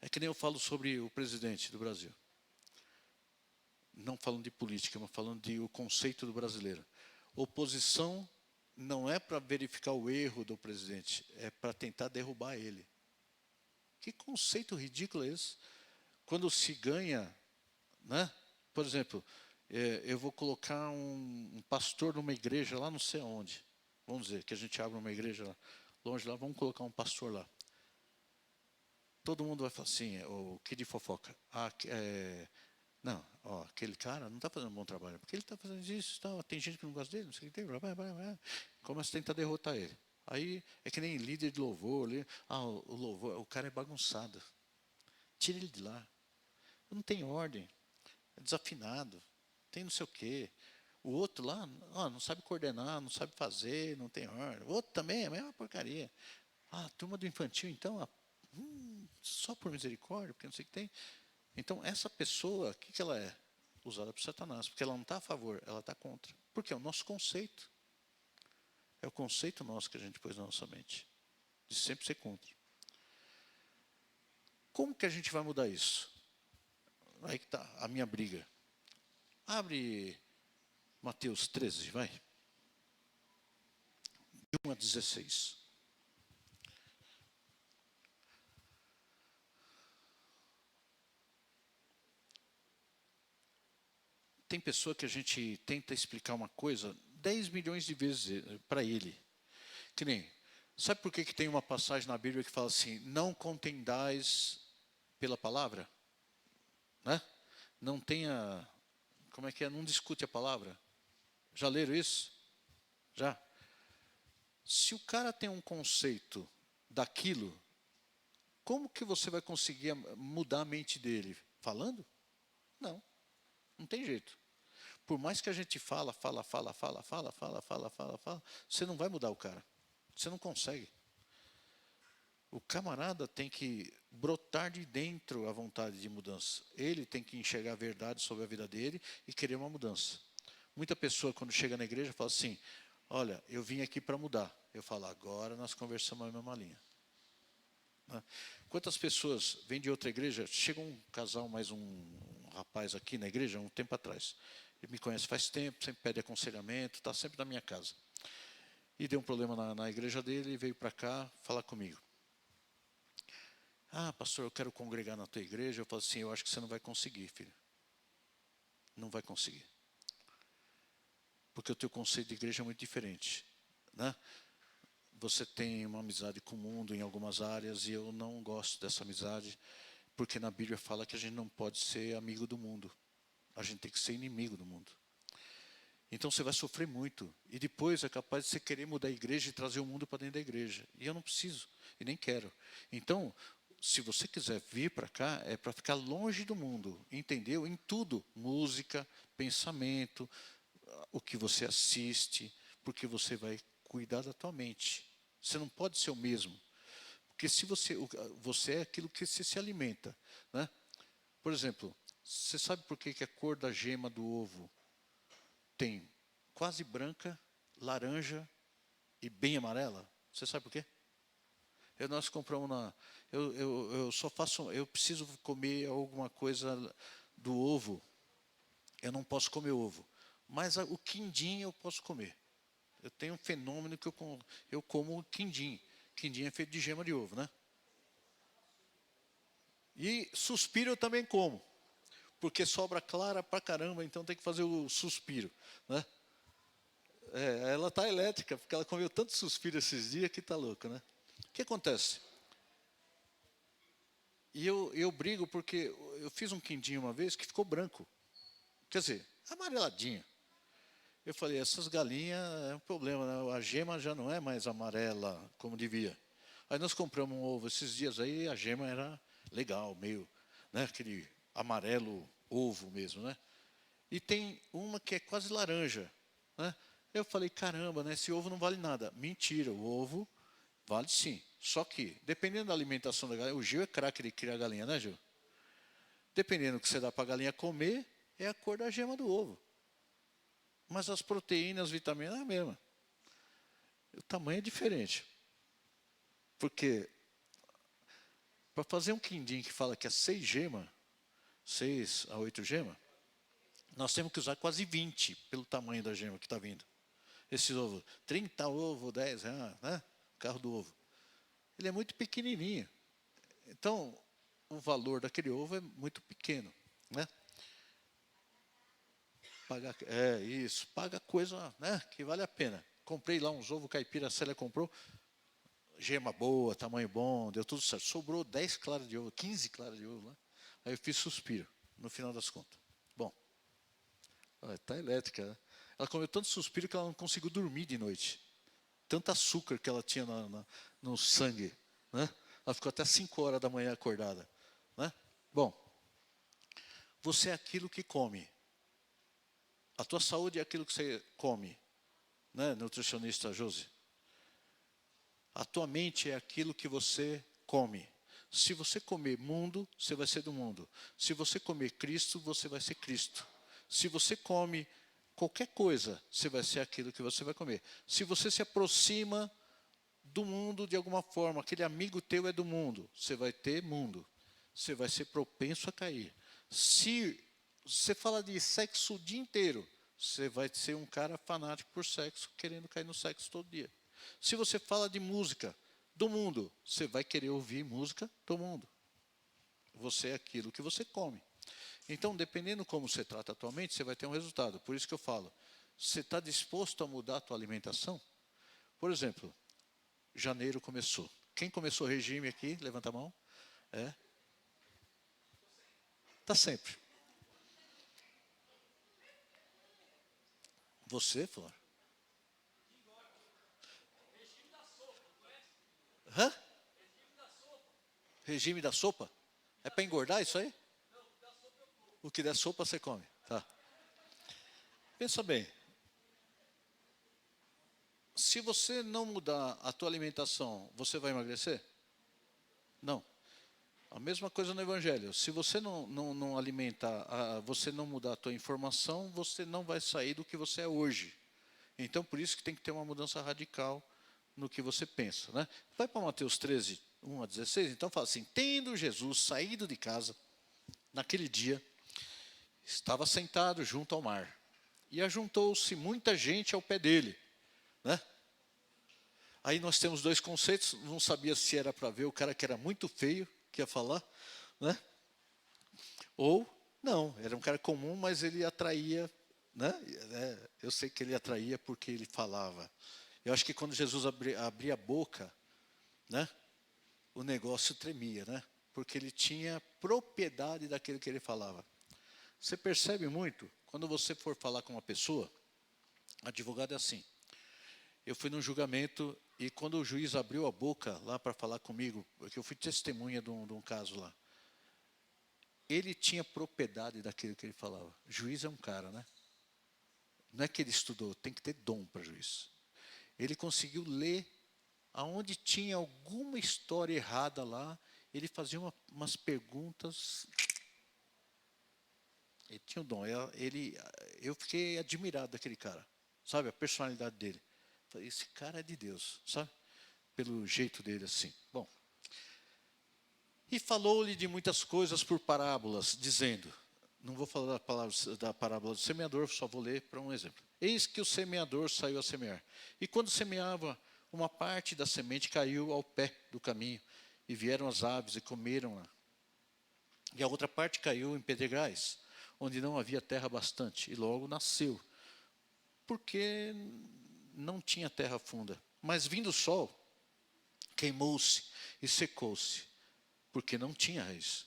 É que nem eu falo sobre o presidente do Brasil. Não falando de política, mas falando de o conceito do brasileiro. Oposição não é para verificar o erro do presidente, é para tentar derrubar ele. Que conceito ridículo é esse? Quando se ganha, né? Por exemplo, eu vou colocar um pastor numa igreja lá não sei onde. Vamos dizer que a gente abre uma igreja lá, longe lá, vamos colocar um pastor lá. Todo mundo vai falar assim, o que de fofoca? Não, ó, aquele cara não está fazendo um bom trabalho, porque ele está fazendo isso, tal, tem gente que não gosta dele, não sei o que tem, começa a tentar derrotar ele. Aí é que nem líder de louvor, o louvor, o cara é bagunçado. Tira ele de lá. Não tem ordem, é desafinado, tem não sei o quê. O outro lá, não sabe coordenar, não sabe fazer, não tem ordem. O outro também é a mesma porcaria. A turma do infantil, então, só por misericórdia, porque não sei o que tem. Então, essa pessoa, o que ela é? Usada por Satanás, porque ela não está a favor, ela está contra. Porque é o nosso conceito. É o conceito nosso que a gente pôs na nossa mente, de sempre ser contra. Como que a gente vai mudar isso? Aí que está a minha briga. Abre Mateus 13, vai. De 1 a 16. Tem pessoa que a gente tenta explicar uma coisa 10 milhões de vezes para ele. Que nem, sabe por que tem uma passagem na Bíblia que fala assim, não contendais pela palavra? Né? Não tenha, como é que é? Não discute a palavra. Já leram isso? Já? Se o cara tem um conceito daquilo, como que você vai conseguir mudar a mente dele? Falando? Não, não tem jeito. Por mais que a gente fala, você não vai mudar o cara. Você não consegue. O camarada tem que brotar de dentro a vontade de mudança. Ele tem que enxergar a verdade sobre a vida dele e querer uma mudança. Muita pessoa, quando chega na igreja, fala assim, olha, eu vim aqui para mudar. Eu falo, agora nós conversamos a mesma linha. Quantas pessoas vêm de outra igreja? Chega um casal, mais um rapaz aqui na igreja, um tempo atrás. Ele me conhece faz tempo, sempre pede aconselhamento, está sempre na minha casa. E deu um problema na igreja dele e veio para cá falar comigo. Pastor, eu quero congregar na tua igreja. Eu falo assim, eu acho que você não vai conseguir, filho. Não vai conseguir. Porque o teu conceito de igreja é muito diferente. Né? Você tem uma amizade com o mundo em algumas áreas e eu não gosto dessa amizade, porque na Bíblia fala que a gente não pode ser amigo do mundo. A gente tem que ser inimigo do mundo. Então você vai sofrer muito. E depois é capaz de você querer mudar a igreja e trazer o mundo para dentro da igreja. E eu não preciso, e nem quero. Então, se você quiser vir para cá, é para ficar longe do mundo. Entendeu? Em tudo. Música, pensamento, o que você assiste, porque você vai cuidar da tua mente. Você não pode ser o mesmo. Porque se você é aquilo que você se alimenta. Né? Por exemplo, você sabe por que a cor da gema do ovo tem quase branca, laranja e bem amarela? Você sabe por quê? Nós compramos eu só faço, eu preciso comer alguma coisa do ovo. Eu não posso comer ovo. Mas o quindim eu posso comer. Eu tenho um fenômeno que eu como quindim. Quindim é feito de gema de ovo, né? E suspiro eu também como. Porque sobra clara pra caramba, então tem que fazer o suspiro, né? Ela tá elétrica, porque ela comeu tanto suspiro esses dias que tá louca, né? O que acontece? E eu brigo porque eu fiz um quindim uma vez que ficou branco. Quer dizer, amareladinho. Eu falei, essas galinhas é um problema, né? A gema já não é mais amarela como devia. Aí nós compramos um ovo esses dias aí, a gema era legal, meio, né, aquele amarelo ovo mesmo, né? E tem uma que é quase laranja, né? Eu falei, caramba, né, esse ovo não vale nada. Mentira, o ovo vale sim. Só que, dependendo da alimentação da galinha, o Gil é craque de criar galinha, né, Gil? Dependendo do que você dá para a galinha comer, é a cor da gema do ovo. Mas as proteínas, as vitaminas é a mesma. O tamanho é diferente. Porque para fazer um quindim que fala que é 6 gemas, 6 a 8 gemas, nós temos que usar quase 20 pelo tamanho da gema que está vindo. Esse ovo, 30 ovo, 10 reais, né? O carro do ovo. Ele é muito pequenininho. Então, o valor daquele ovo é muito pequeno, né? Paga coisa, né, que vale a pena. Comprei lá uns ovos caipira, a Célia comprou, gema boa, tamanho bom, deu tudo certo. Sobrou 10 claras de ovo, 15 claras de ovo lá. Aí eu fiz suspiro, no final das contas. Bom, está elétrica, né? Ela comeu tanto suspiro que ela não conseguiu dormir de noite. Tanto açúcar que ela tinha no sangue, né? Ela ficou até 5 horas da manhã acordada, né? Bom, você é aquilo que come. A tua saúde é aquilo que você come, né, nutricionista Josi? A tua mente é aquilo que você come. Se você comer mundo, você vai ser do mundo. Se você comer Cristo, você vai ser Cristo. Se você come qualquer coisa, você vai ser aquilo que você vai comer. Se você se aproxima do mundo de alguma forma, aquele amigo teu é do mundo, você vai ter mundo. Você vai ser propenso a cair. Se você fala de sexo o dia inteiro, você vai ser um cara fanático por sexo, querendo cair no sexo todo dia. Se você fala de música do mundo, você vai querer ouvir música do mundo. Você é aquilo que você come. Então, dependendo como você trata a tua mente, você vai ter um resultado. Por isso que eu falo, você está disposto a mudar a tua alimentação? Por exemplo, janeiro começou. Quem começou o regime aqui? Levanta a mão. É? Está sempre. Você, Flor? Hã? Regime da sopa? É para engordar isso aí? O que der sopa você come. Tá. Pensa bem. Se você não mudar a tua alimentação, você vai emagrecer? Não. A mesma coisa no Evangelho. Se você não alimentar, você não mudar a tua informação, você não vai sair do que você é hoje. Então, por isso que tem que ter uma mudança radical no que você pensa, né? Vai para Mateus 13, 1 a 16, então fala assim, tendo Jesus saído de casa, naquele dia, estava sentado junto ao mar, e ajuntou-se muita gente ao pé dele, né? Aí nós temos dois conceitos, não sabia se era para ver o cara que era muito feio, que ia falar, né? Ou, não, era um cara comum, mas ele atraía, né? Eu sei que ele atraía porque ele falava. Eu acho que quando Jesus abria a boca, né, o negócio tremia, né? Porque ele tinha propriedade daquilo que ele falava. Você percebe muito, quando você for falar com uma pessoa, advogado é assim. Eu fui num julgamento e quando o juiz abriu a boca lá para falar comigo, porque eu fui testemunha de um caso lá, ele tinha propriedade daquilo que ele falava. Juiz é um cara, né? Não é que ele estudou, tem que ter dom para juiz. Ele conseguiu ler aonde tinha alguma história errada lá, ele fazia umas perguntas. Ele tinha um dom. Eu fiquei admirado daquele cara, sabe? A personalidade dele. Falei, esse cara é de Deus, sabe? Pelo jeito dele assim. Bom. E falou-lhe de muitas coisas por parábolas, dizendo, não vou falar da parábola do semeador, só vou ler para um exemplo. Eis que o semeador saiu a semear. E quando semeava, uma parte da semente caiu ao pé do caminho, e vieram as aves e comeram-na. E a outra parte caiu em pedregais, onde não havia terra bastante, e logo nasceu, porque não tinha terra funda. Mas vindo o sol, queimou-se e secou-se. porque não tinha raiz.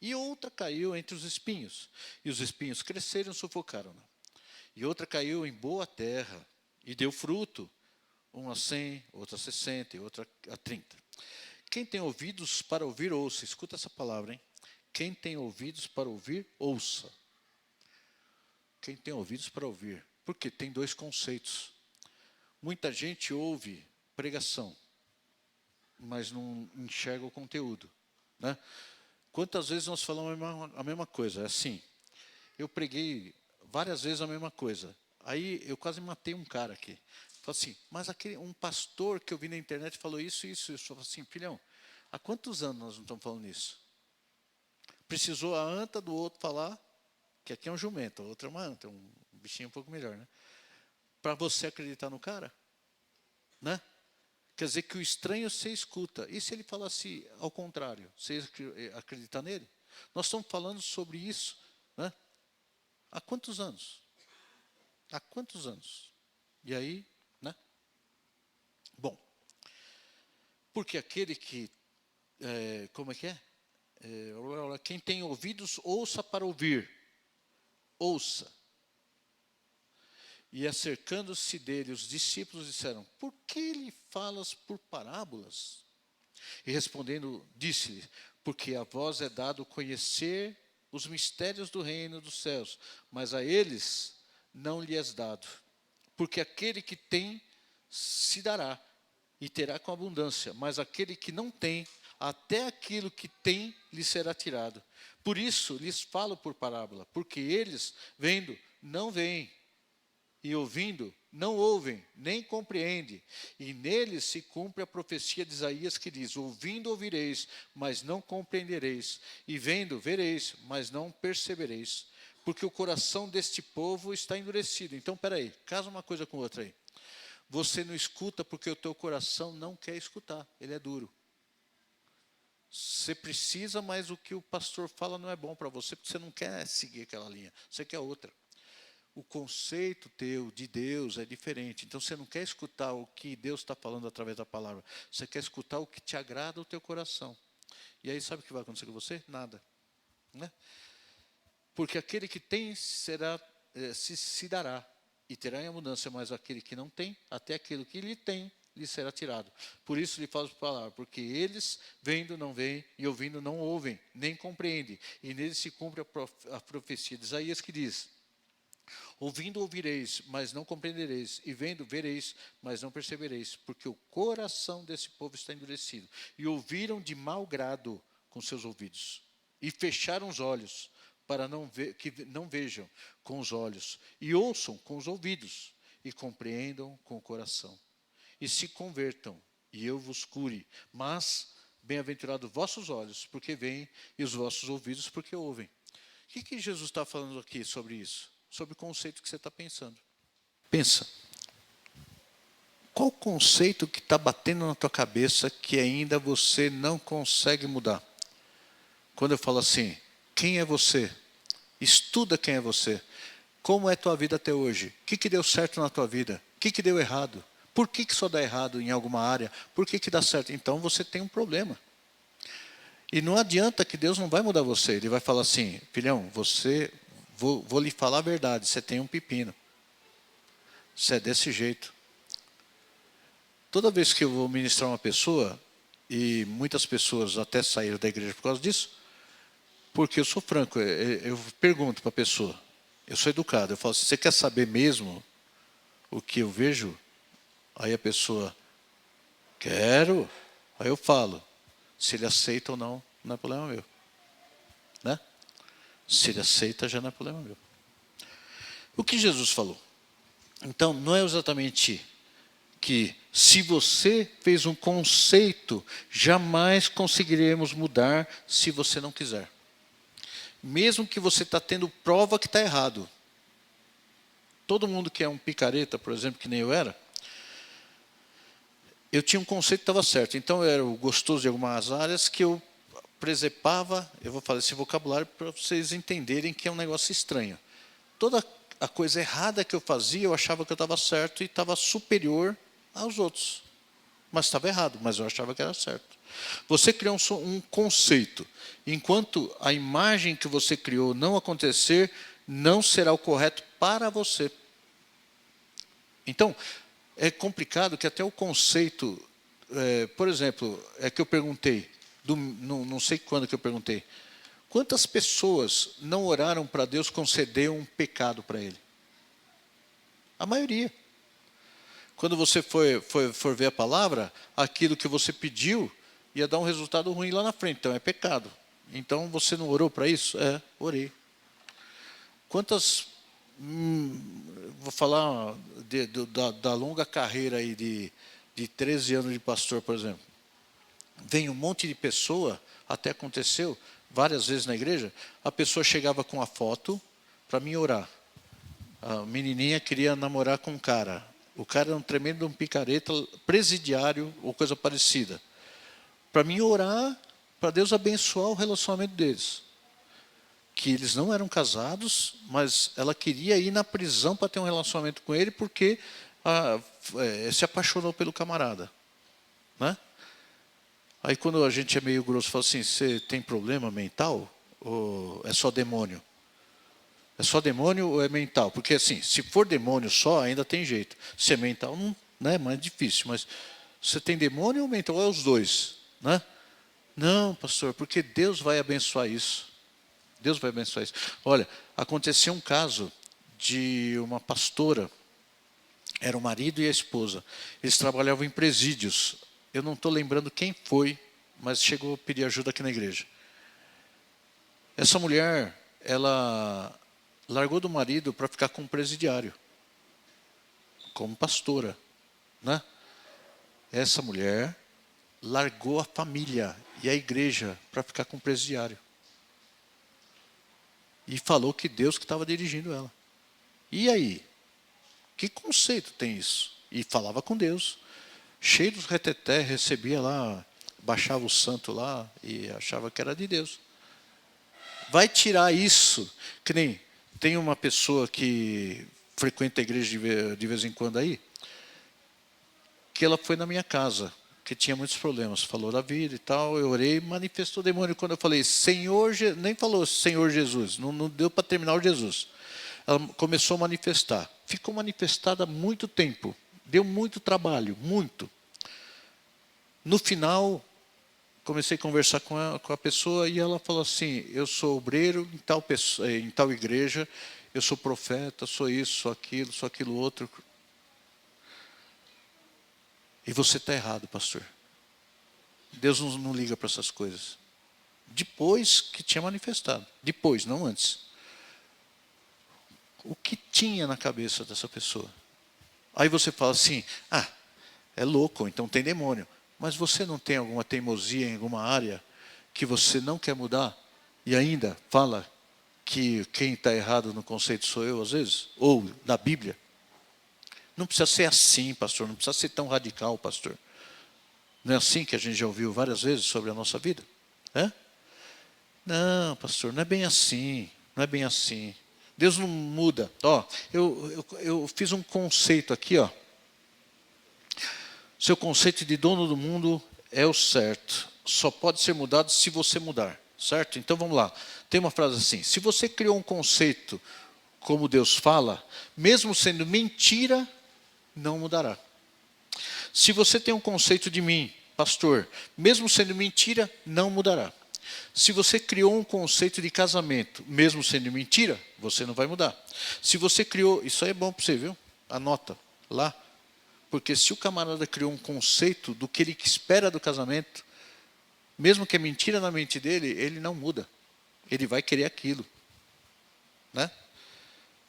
E outra caiu entre os espinhos, e os espinhos cresceram e sufocaram-na. E outra caiu em boa terra, e deu fruto, uma a 100, outra a 60 e outra a 30. Quem tem ouvidos para ouvir, ouça. Escuta essa palavra, hein? Quem tem ouvidos para ouvir, ouça. Quem tem ouvidos para ouvir. Porque tem dois conceitos. Muita gente ouve pregação, mas não enxerga o conteúdo, né? Quantas vezes nós falamos a mesma coisa? É assim, eu preguei várias vezes a mesma coisa. Aí eu quase matei um cara aqui. Falei assim, mas um pastor que eu vi na internet falou isso e isso. Eu falei assim, filhão, há quantos anos nós não estamos falando isso? Precisou a anta do outro falar, que aqui é um jumento, a outra é uma anta, um bichinho um pouco melhor, né? Para você acreditar no cara, né? Quer dizer que o estranho você escuta. E se ele falasse ao contrário? Você acreditar nele? Nós estamos falando sobre isso, né? Há quantos anos? Há quantos anos? E aí, né? Bom, porque aquele que, como é que é? Quem tem ouvidos, ouça para ouvir. Ouça. E acercando-se dele, os discípulos disseram, por que lhe falas por parábolas? E respondendo, disse-lhe, porque a vós é dado conhecer os mistérios do reino dos céus, mas a eles não lhe és dado. Porque aquele que tem, se dará, e terá com abundância, mas aquele que não tem, até aquilo que tem lhe será tirado. Por isso lhes falo por parábola, porque eles, vendo, não veem, e ouvindo, não ouvem, nem compreendem. E neles se cumpre a profecia de Isaías que diz, ouvindo ouvireis, mas não compreendereis, e vendo vereis, mas não percebereis, porque o coração deste povo está endurecido. Então, peraí, casa uma coisa com outra aí. Você não escuta porque o teu coração não quer escutar, ele é duro. Você precisa, mas o que o pastor fala não é bom para você, porque você não quer seguir aquela linha, você quer outra. O conceito teu de Deus é diferente. Então, você não quer escutar o que Deus está falando através da palavra. Você quer escutar o que te agrada ao teu coração. E aí, sabe o que vai acontecer com você? Nada. Né? Porque aquele que tem será, se dará e terá em abundância, mas aquele que não tem, até aquilo que lhe tem, lhe será tirado. Por isso lhe falo palavra, porque eles, vendo, não veem, e ouvindo, não ouvem, nem compreendem. E neles se cumpre a profecia de Isaías que diz, ouvindo ouvireis, mas não compreendereis, e vendo vereis, mas não percebereis, porque o coração desse povo está endurecido. E ouviram de mau grado com seus ouvidos, e fecharam os olhos, para que não vejam com os olhos, e ouçam com os ouvidos, e compreendam com o coração, e se convertam, e eu vos cure. Mas, bem-aventurados vossos olhos, porque veem, e os vossos ouvidos, porque ouvem. O que Jesus está falando aqui sobre isso? Sobre o conceito que você está pensando. Pensa. Qual o conceito que está batendo na tua cabeça que ainda você não consegue mudar? Quando eu falo assim, quem é você? Estuda quem é você. Como é a tua vida até hoje? O que deu certo na tua vida? O que deu errado? Por que só dá errado em alguma área? Por que dá certo? Então você tem um problema. E não adianta que Deus não vai mudar você. Ele vai falar assim, filhão, vou lhe falar a verdade, você tem um pepino. Você é desse jeito. Toda vez que eu vou ministrar uma pessoa, e muitas pessoas até saíram da igreja por causa disso, porque eu sou franco, eu pergunto para a pessoa, eu sou educado, eu falo assim, você quer saber mesmo o que eu vejo? Aí a pessoa, quero. Aí eu falo, se ele aceita ou não, não é problema meu. Né? Se ele aceita, já não é problema meu. O que Jesus falou? Então, não é exatamente que se você fez um conceito, jamais conseguiremos mudar se você não quiser. Mesmo que você está tendo prova que está errado. Todo mundo que é um picareta, por exemplo, que nem eu era, eu tinha um conceito que estava certo. Então, eu era o gostoso de algumas áreas que eu presepava, eu vou falar esse vocabulário para vocês entenderem que é um negócio estranho. Toda a coisa errada que eu fazia, eu achava que eu estava certo e estava superior aos outros. Mas estava errado, mas eu achava que era certo. Você criou um conceito. Enquanto a imagem que você criou não acontecer, não será o correto para você. Então, é complicado que até o conceito... por exemplo, é que eu perguntei, não sei quando que eu perguntei, quantas pessoas não oraram para Deus conceder um pecado para ele? A maioria. Quando você for ver a palavra, aquilo que você pediu ia dar um resultado ruim lá na frente, então é pecado. Então você não orou para isso? Orei. Quantas, vou falar da longa carreira aí de 13 anos de pastor, por exemplo. Vem um monte de pessoa, até aconteceu várias vezes na igreja, a pessoa chegava com a foto para mim orar. A menininha queria namorar com um cara. O cara era um tremendo picareta, presidiário ou coisa parecida. Para mim orar, para Deus abençoar o relacionamento deles. Que eles não eram casados, mas ela queria ir na prisão para ter um relacionamento com ele porque se apaixonou pelo camarada. Né? Aí quando a gente é meio grosso, fala assim, você tem problema mental? Ou é só demônio? É só demônio ou é mental? Porque assim, se for demônio só, ainda tem jeito. Se é mental, não, né, é mais difícil. Mas você tem demônio ou mental? Ou é os dois? Né? Não, pastor, porque Deus vai abençoar isso. Deus vai abençoar isso. Olha, aconteceu um caso de uma pastora, era o marido e a esposa. Eles trabalhavam em presídios. Eu não estou lembrando quem foi, mas chegou a pedir ajuda aqui na igreja. Essa mulher, ela largou do marido para ficar com um presidiário, como pastora. Né? Essa mulher largou a família e a igreja para ficar com um presidiário. E falou que Deus que estava dirigindo ela. E aí? Que conceito tem isso? E falava com Deus. Cheio dos reteté, recebia lá, baixava o santo lá e achava que era de Deus. Vai tirar isso, que nem tem uma pessoa que frequenta a igreja de vez em quando aí, que ela foi na minha casa, que tinha muitos problemas, falou da vida e tal, eu orei, manifestou o demônio. Quando eu falei, Senhor, nem falou Senhor Jesus, não deu para terminar o Jesus. Ela começou a manifestar, ficou manifestada há muito tempo, deu muito trabalho, muito. No final, comecei a conversar com a pessoa e ela falou assim, eu sou obreiro em tal igreja, eu sou profeta, sou isso, sou aquilo outro. E você está errado, pastor. Deus não liga para essas coisas. Depois que tinha manifestado. Depois, não antes. O que tinha na cabeça dessa pessoa? Aí você fala assim, é louco, então tem demônio. Mas você não tem alguma teimosia em alguma área que você não quer mudar e ainda fala que quem está errado no conceito sou eu, às vezes? Ou na Bíblia? Não precisa ser assim, pastor, não precisa ser tão radical, pastor. Não é assim que a gente já ouviu várias vezes sobre a nossa vida? É? Não, pastor, não é bem assim, não é bem assim. Deus não muda. Ó, eu fiz um conceito aqui, ó. Seu conceito de dono do mundo é o certo. Só pode ser mudado se você mudar, certo? Então vamos lá. Tem uma frase assim, se você criou um conceito como Deus fala, mesmo sendo mentira, não mudará. Se você tem um conceito de mim, pastor, mesmo sendo mentira, não mudará. Se você criou um conceito de casamento, mesmo sendo mentira, você não vai mudar. Se você criou, isso aí é bom para você, viu? Anota lá. Porque se o camarada criou um conceito do que ele espera do casamento, mesmo que é mentira na mente dele, ele não muda. Ele vai querer aquilo. Né?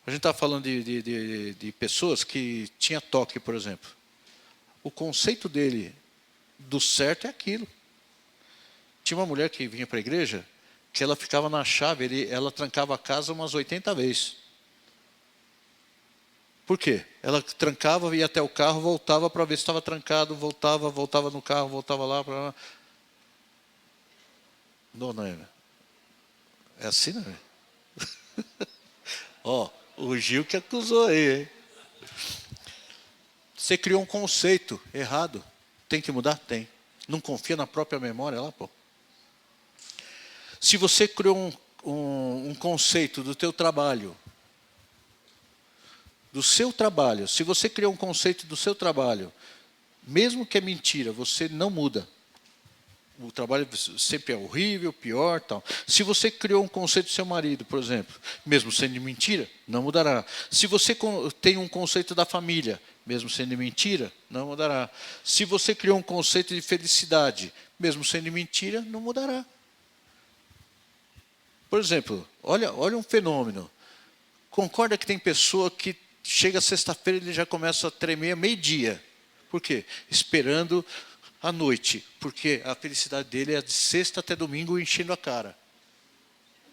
A gente está falando de pessoas que tinha toque, por exemplo. O conceito dele do certo é aquilo. Tinha uma mulher que vinha para a igreja, que ela ficava na chave, ela trancava a casa umas 80 vezes. Por quê? Ela trancava, ia até o carro, voltava para ver se estava trancado, voltava no carro, voltava lá. Não é? É assim, não é? Ó, o Gil que acusou aí, hein? Você criou um conceito errado. Tem que mudar? Tem. Não confia na própria memória lá, pô. Se você criou um conceito do teu trabalho, do seu trabalho, se você criou um conceito do seu trabalho, mesmo que é mentira, você não muda. O trabalho sempre é horrível, pior, tal. Se você criou um conceito do seu marido, por exemplo, mesmo sendo mentira, não mudará. Se você tem um conceito da família, mesmo sendo mentira, não mudará. Se você criou um conceito de felicidade, mesmo sendo mentira, não mudará. Por exemplo, olha um fenômeno. Concorda que tem pessoa que chega sexta-feira e ele já começa a tremer meio-dia. Por quê? Esperando à noite, porque a felicidade dele é de sexta até domingo enchendo a cara.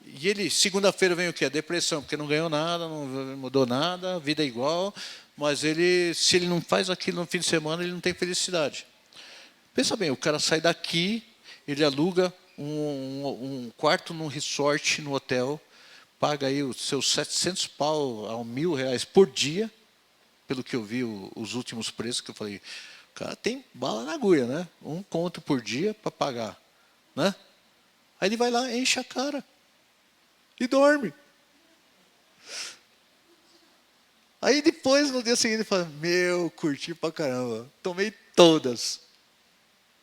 E ele, segunda-feira vem o quê? A depressão, porque não ganhou nada, não mudou nada, a vida é igual, mas se ele não faz aquilo no fim de semana, ele não tem felicidade. Pensa bem, o cara sai daqui, ele aluga um quarto num resort, no hotel, paga aí os seus 700 pau a R$1.000 por dia, pelo que eu vi os últimos preços, que eu falei, o cara tem bala na agulha, né? 1 conto por dia para pagar, né? Aí ele vai lá, enche a cara e dorme. Aí depois, no dia seguinte, ele fala, curti pra caramba, tomei todas.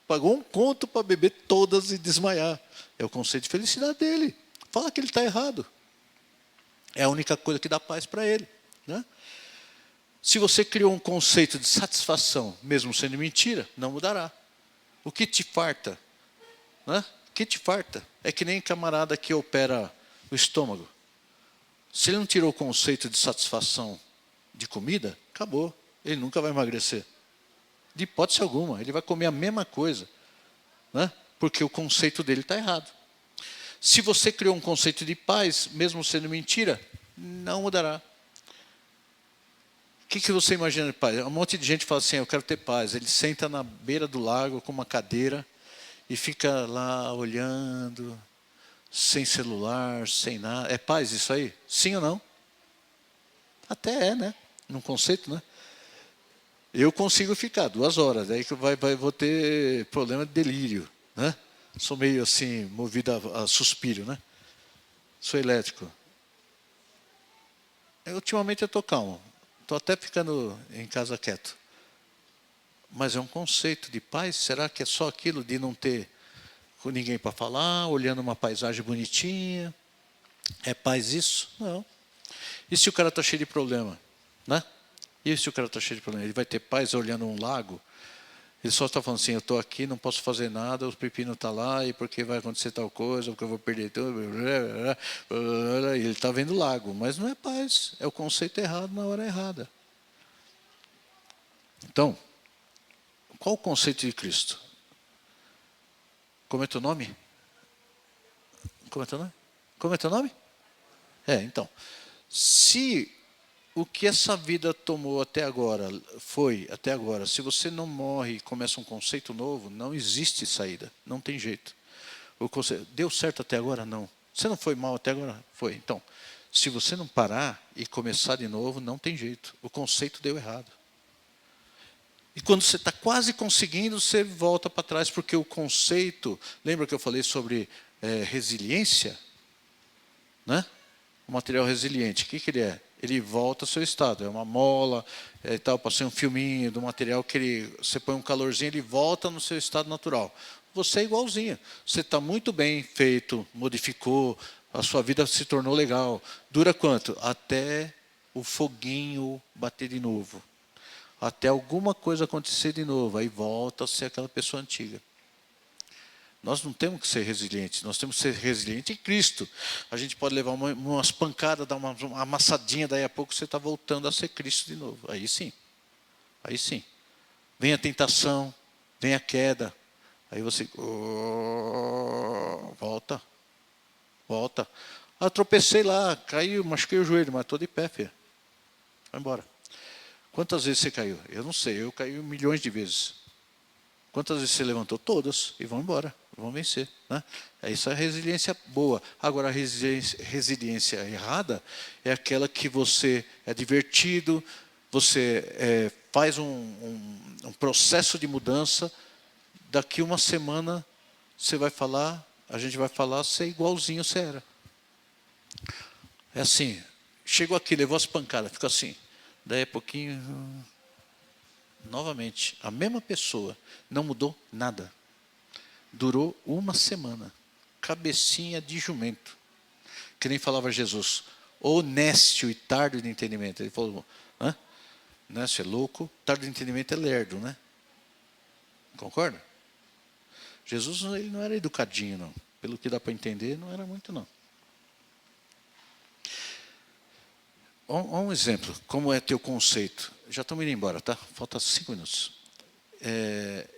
Pagou 1 conto para beber todas e desmaiar. É o conceito de felicidade dele. Fala que ele está errado. É a única coisa que dá paz para ele, né? Se você criou um conceito de satisfação, mesmo sendo mentira, não mudará. O que te farta? Né? O que te farta? É que nem camarada que opera o estômago. Se ele não tirou o conceito de satisfação de comida, acabou. Ele nunca vai emagrecer. De hipótese alguma, ele vai comer a mesma coisa, né? Porque o conceito dele está errado. Se você criou um conceito de paz, mesmo sendo mentira, não mudará. O que você imagina de paz? Um monte de gente fala assim, eu quero ter paz. Ele senta na beira do lago com uma cadeira e fica lá olhando, sem celular, sem nada. É paz isso aí? Sim ou não? Até é, né? Num conceito, né? Eu consigo ficar 2 horas, daí que vou ter problema de delírio, né? Sou meio assim, movido a suspiro, né? Sou elétrico. Ultimamente eu estou calmo. Estou até ficando em casa quieto. Mas é um conceito de paz? Será que é só aquilo de não ter com ninguém para falar, olhando uma paisagem bonitinha? É paz isso? Não. E se o cara está cheio de problema? Né? E se o cara está cheio de problema? Ele vai ter paz olhando um lago? Ele só está falando assim, eu estou aqui, não posso fazer nada, o pepino está lá, e porque vai acontecer tal coisa, porque eu vou perder tudo. Ele está vendo o lago, mas não é paz, é o conceito errado na hora errada. Então, qual o conceito de Cristo? Como é teu nome? Como é teu nome? Como é teu nome? Então, se o que essa vida tomou até agora, se você não morre e começa um conceito novo, não existe saída, não tem jeito. O conceito, deu certo até agora? Não. Você não foi mal até agora? Foi. Então, se você não parar e começar de novo, não tem jeito. O conceito deu errado. E quando você está quase conseguindo, você volta para trás, porque o conceito... Lembra que eu falei sobre resiliência? Né? O material resiliente, o que ele é? Ele volta ao seu estado, é uma mola, tal. Passei um filminho do material que você põe um calorzinho, ele volta no seu estado natural. Você é igualzinho. Você está muito bem feito, modificou, a sua vida se tornou legal. Dura quanto? Até o foguinho bater de novo. Até alguma coisa acontecer de novo. Aí volta a ser aquela pessoa antiga. Nós não temos que ser resilientes, nós temos que ser resilientes em Cristo. A gente pode levar umas pancadas, dar uma amassadinha, daí a pouco você está voltando a ser Cristo de novo. Aí sim. Aí sim. Vem a tentação, vem a queda. Aí você... volta. Volta. Ah, tropecei lá, caiu, machuquei o joelho, mas estou de pé, filho. Vai embora. Quantas vezes você caiu? Eu não sei, eu caí milhões de vezes. Quantas vezes você levantou? Todas. E vão embora, vão vencer. Né? Isso é a resiliência boa. Agora, a resiliência errada é aquela que você é divertido, você faz um processo de mudança daqui uma semana você vai falar, a gente vai falar, você é igualzinho você era. É assim, chegou aqui, levou as pancadas, fica assim. Daí a pouquinho, novamente, a mesma pessoa, não mudou nada. Durou uma semana, cabecinha de jumento. Que nem falava Jesus, honesto e tardo de entendimento. Ele falou, hã? Né, você é louco, tardo de entendimento é lerdo, né? Concorda? Jesus ele não era educadinho, não. Pelo que dá para entender, não era muito, não. Um exemplo, como é teu conceito. Já estamos indo embora, tá? Falta 5 minutos.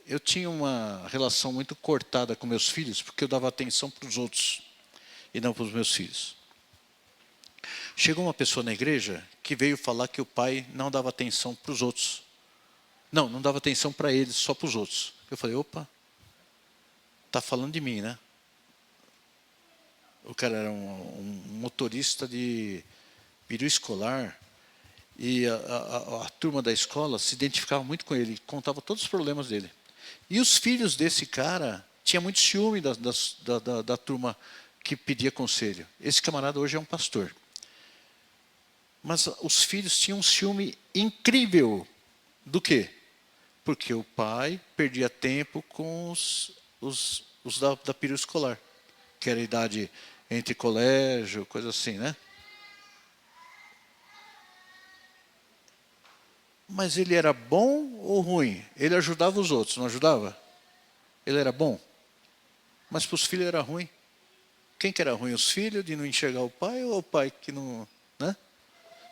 Eu tinha uma relação muito cortada com meus filhos, porque eu dava atenção para os outros e não para os meus filhos. Chegou uma pessoa na igreja que veio falar que o pai não dava atenção para os outros. Não dava atenção para eles, só para os outros. Eu falei, opa, está falando de mim, né? O cara era um motorista de período escolar e a turma da escola se identificava muito com ele, contava todos os problemas dele. E os filhos desse cara tinham muito ciúme da turma que pedia conselho. Esse camarada hoje é um pastor. Mas os filhos tinham um ciúme incrível. Do quê? Porque o pai perdia tempo com os da período escolar, que era a idade entre colégio, coisa assim, né? Mas ele era bom ou ruim? Ele ajudava os outros, não ajudava? Ele era bom. Mas para os filhos era ruim. Quem que era ruim? Os filhos de não enxergar o pai ou o pai que não... né?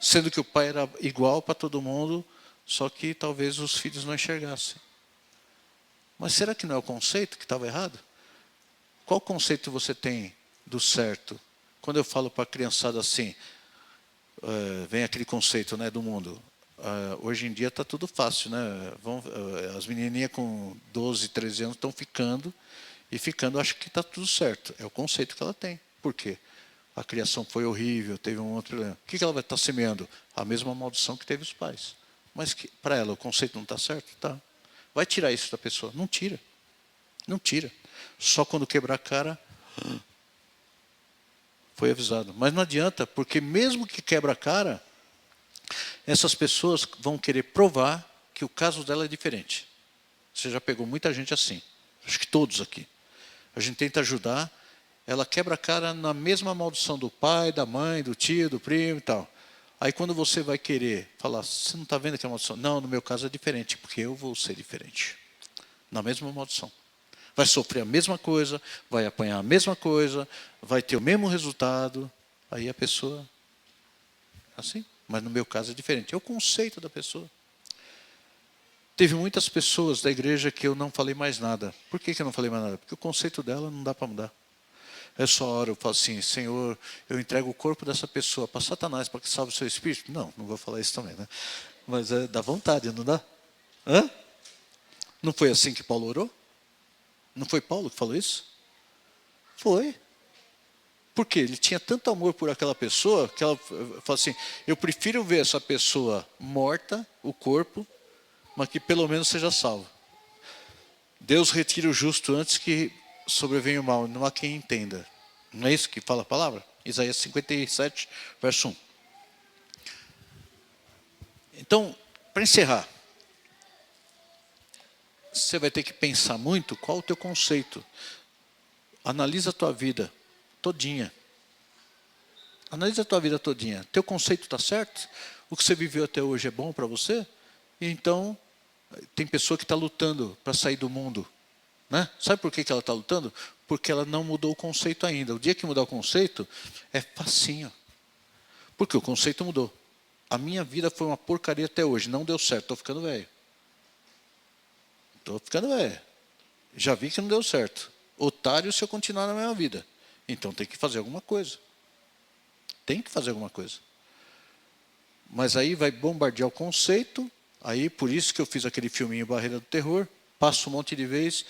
Sendo que o pai era igual para todo mundo, só que talvez os filhos não enxergassem. Mas será que não é o conceito que estava errado? Qual conceito você tem do certo? Quando eu falo para a criançada assim, vem aquele conceito, né, do mundo. Hoje em dia está tudo fácil, né? As menininhas com 12, 13 anos estão ficando, e ficando acho que está tudo certo. É o conceito que ela tem. Por quê? A criação foi horrível, teve um outro problema. O que ela vai estar semeando? A mesma maldição que teve os pais. Mas para ela o conceito não está certo? Tá. Vai tirar isso da pessoa? Não tira. Não tira. Só quando quebrar a cara, foi avisado. Mas não adianta, porque mesmo que quebra a cara, essas pessoas vão querer provar que o caso dela é diferente. Você já pegou muita gente assim. Acho que todos aqui. A gente tenta ajudar, ela quebra a cara na mesma maldição do pai, da mãe, do tio, do primo e tal. Aí quando você vai querer falar, você não está vendo que é maldição? Não, no meu caso é diferente, porque eu vou ser diferente. Na mesma maldição. Vai sofrer a mesma coisa, vai apanhar a mesma coisa, vai ter o mesmo resultado. Aí a pessoa, assim, mas no meu caso é diferente. É o conceito da pessoa. Teve muitas pessoas da igreja que eu não falei mais nada. Por que eu não falei mais nada? Porque o conceito dela não dá para mudar. É só hora eu falo assim, Senhor, eu entrego o corpo dessa pessoa para Satanás, para que salve o seu espírito. Não vou falar isso também, né? Mas dá vontade, não dá? Hã? Não foi assim que Paulo orou? Não foi Paulo que falou isso? Foi. Por quê? Ele tinha tanto amor por aquela pessoa, que ela fala assim, eu prefiro ver essa pessoa morta, o corpo, mas que pelo menos seja salvo. Deus retira o justo antes que sobrevenha o mal, não há quem entenda. Não é isso que fala a palavra? Isaías 57, verso 1. Então, para encerrar, você vai ter que pensar muito qual o teu conceito. Analisa a tua vida todinha. Analisa a tua vida todinha. Teu conceito está certo? O que você viveu até hoje é bom para você? E então, tem pessoa que está lutando para sair do mundo. Né? Sabe por que ela está lutando? Porque ela não mudou o conceito ainda. O dia que mudar o conceito, é facinho. Porque o conceito mudou. A minha vida foi uma porcaria até hoje. Não deu certo. Estou ficando velho. Estou ficando velho. Já vi que não deu certo. Otário se eu continuar na mesma vida. Então tem que fazer alguma coisa. Tem que fazer alguma coisa. Mas aí vai bombardear o conceito. Aí por isso que eu fiz aquele filminho Barreira do Terror. Passo um monte de vezes.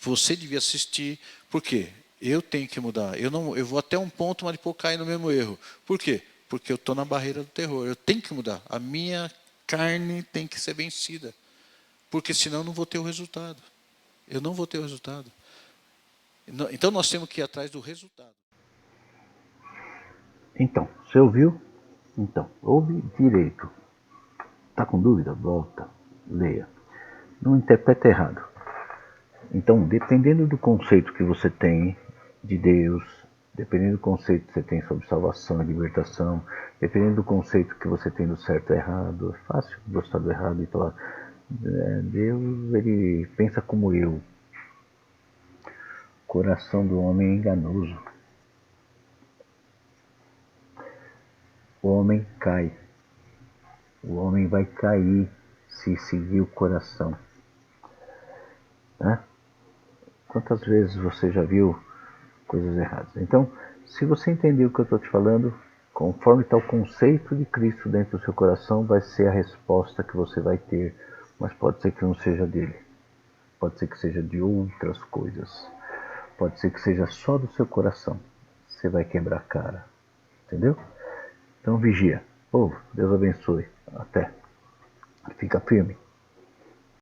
Você devia assistir. Por quê? Eu tenho que mudar. Eu vou até um ponto, mas depois cair no mesmo erro. Por quê? Porque eu estou na barreira do terror. Eu tenho que mudar. A minha carne tem que ser vencida. Porque senão eu não vou ter o resultado. eu não vou ter o resultado. Então nós temos que ir atrás do resultado. Então, você ouviu? Então, ouve direito. Tá com dúvida? Volta, leia. Não interpreta errado. Então, dependendo do conceito que você tem de Deus, dependendo do conceito que você tem sobre salvação e libertação, dependendo do conceito que você tem do certo e errado, é fácil gostar do errado e falar, Deus, ele pensa como eu. O coração do homem é enganoso. O homem cai. O homem vai cair se seguir o coração. Né? Quantas vezes você já viu coisas erradas? Então, se você entender o que eu estou te falando, conforme está o conceito de Cristo dentro do seu coração, vai ser a resposta que você vai ter, mas pode ser que não seja dele. Pode ser que seja de outras coisas. Pode ser que seja só do seu coração. Você vai quebrar a cara. Entendeu? Então vigia. Povo, Deus abençoe. Até. Fica firme.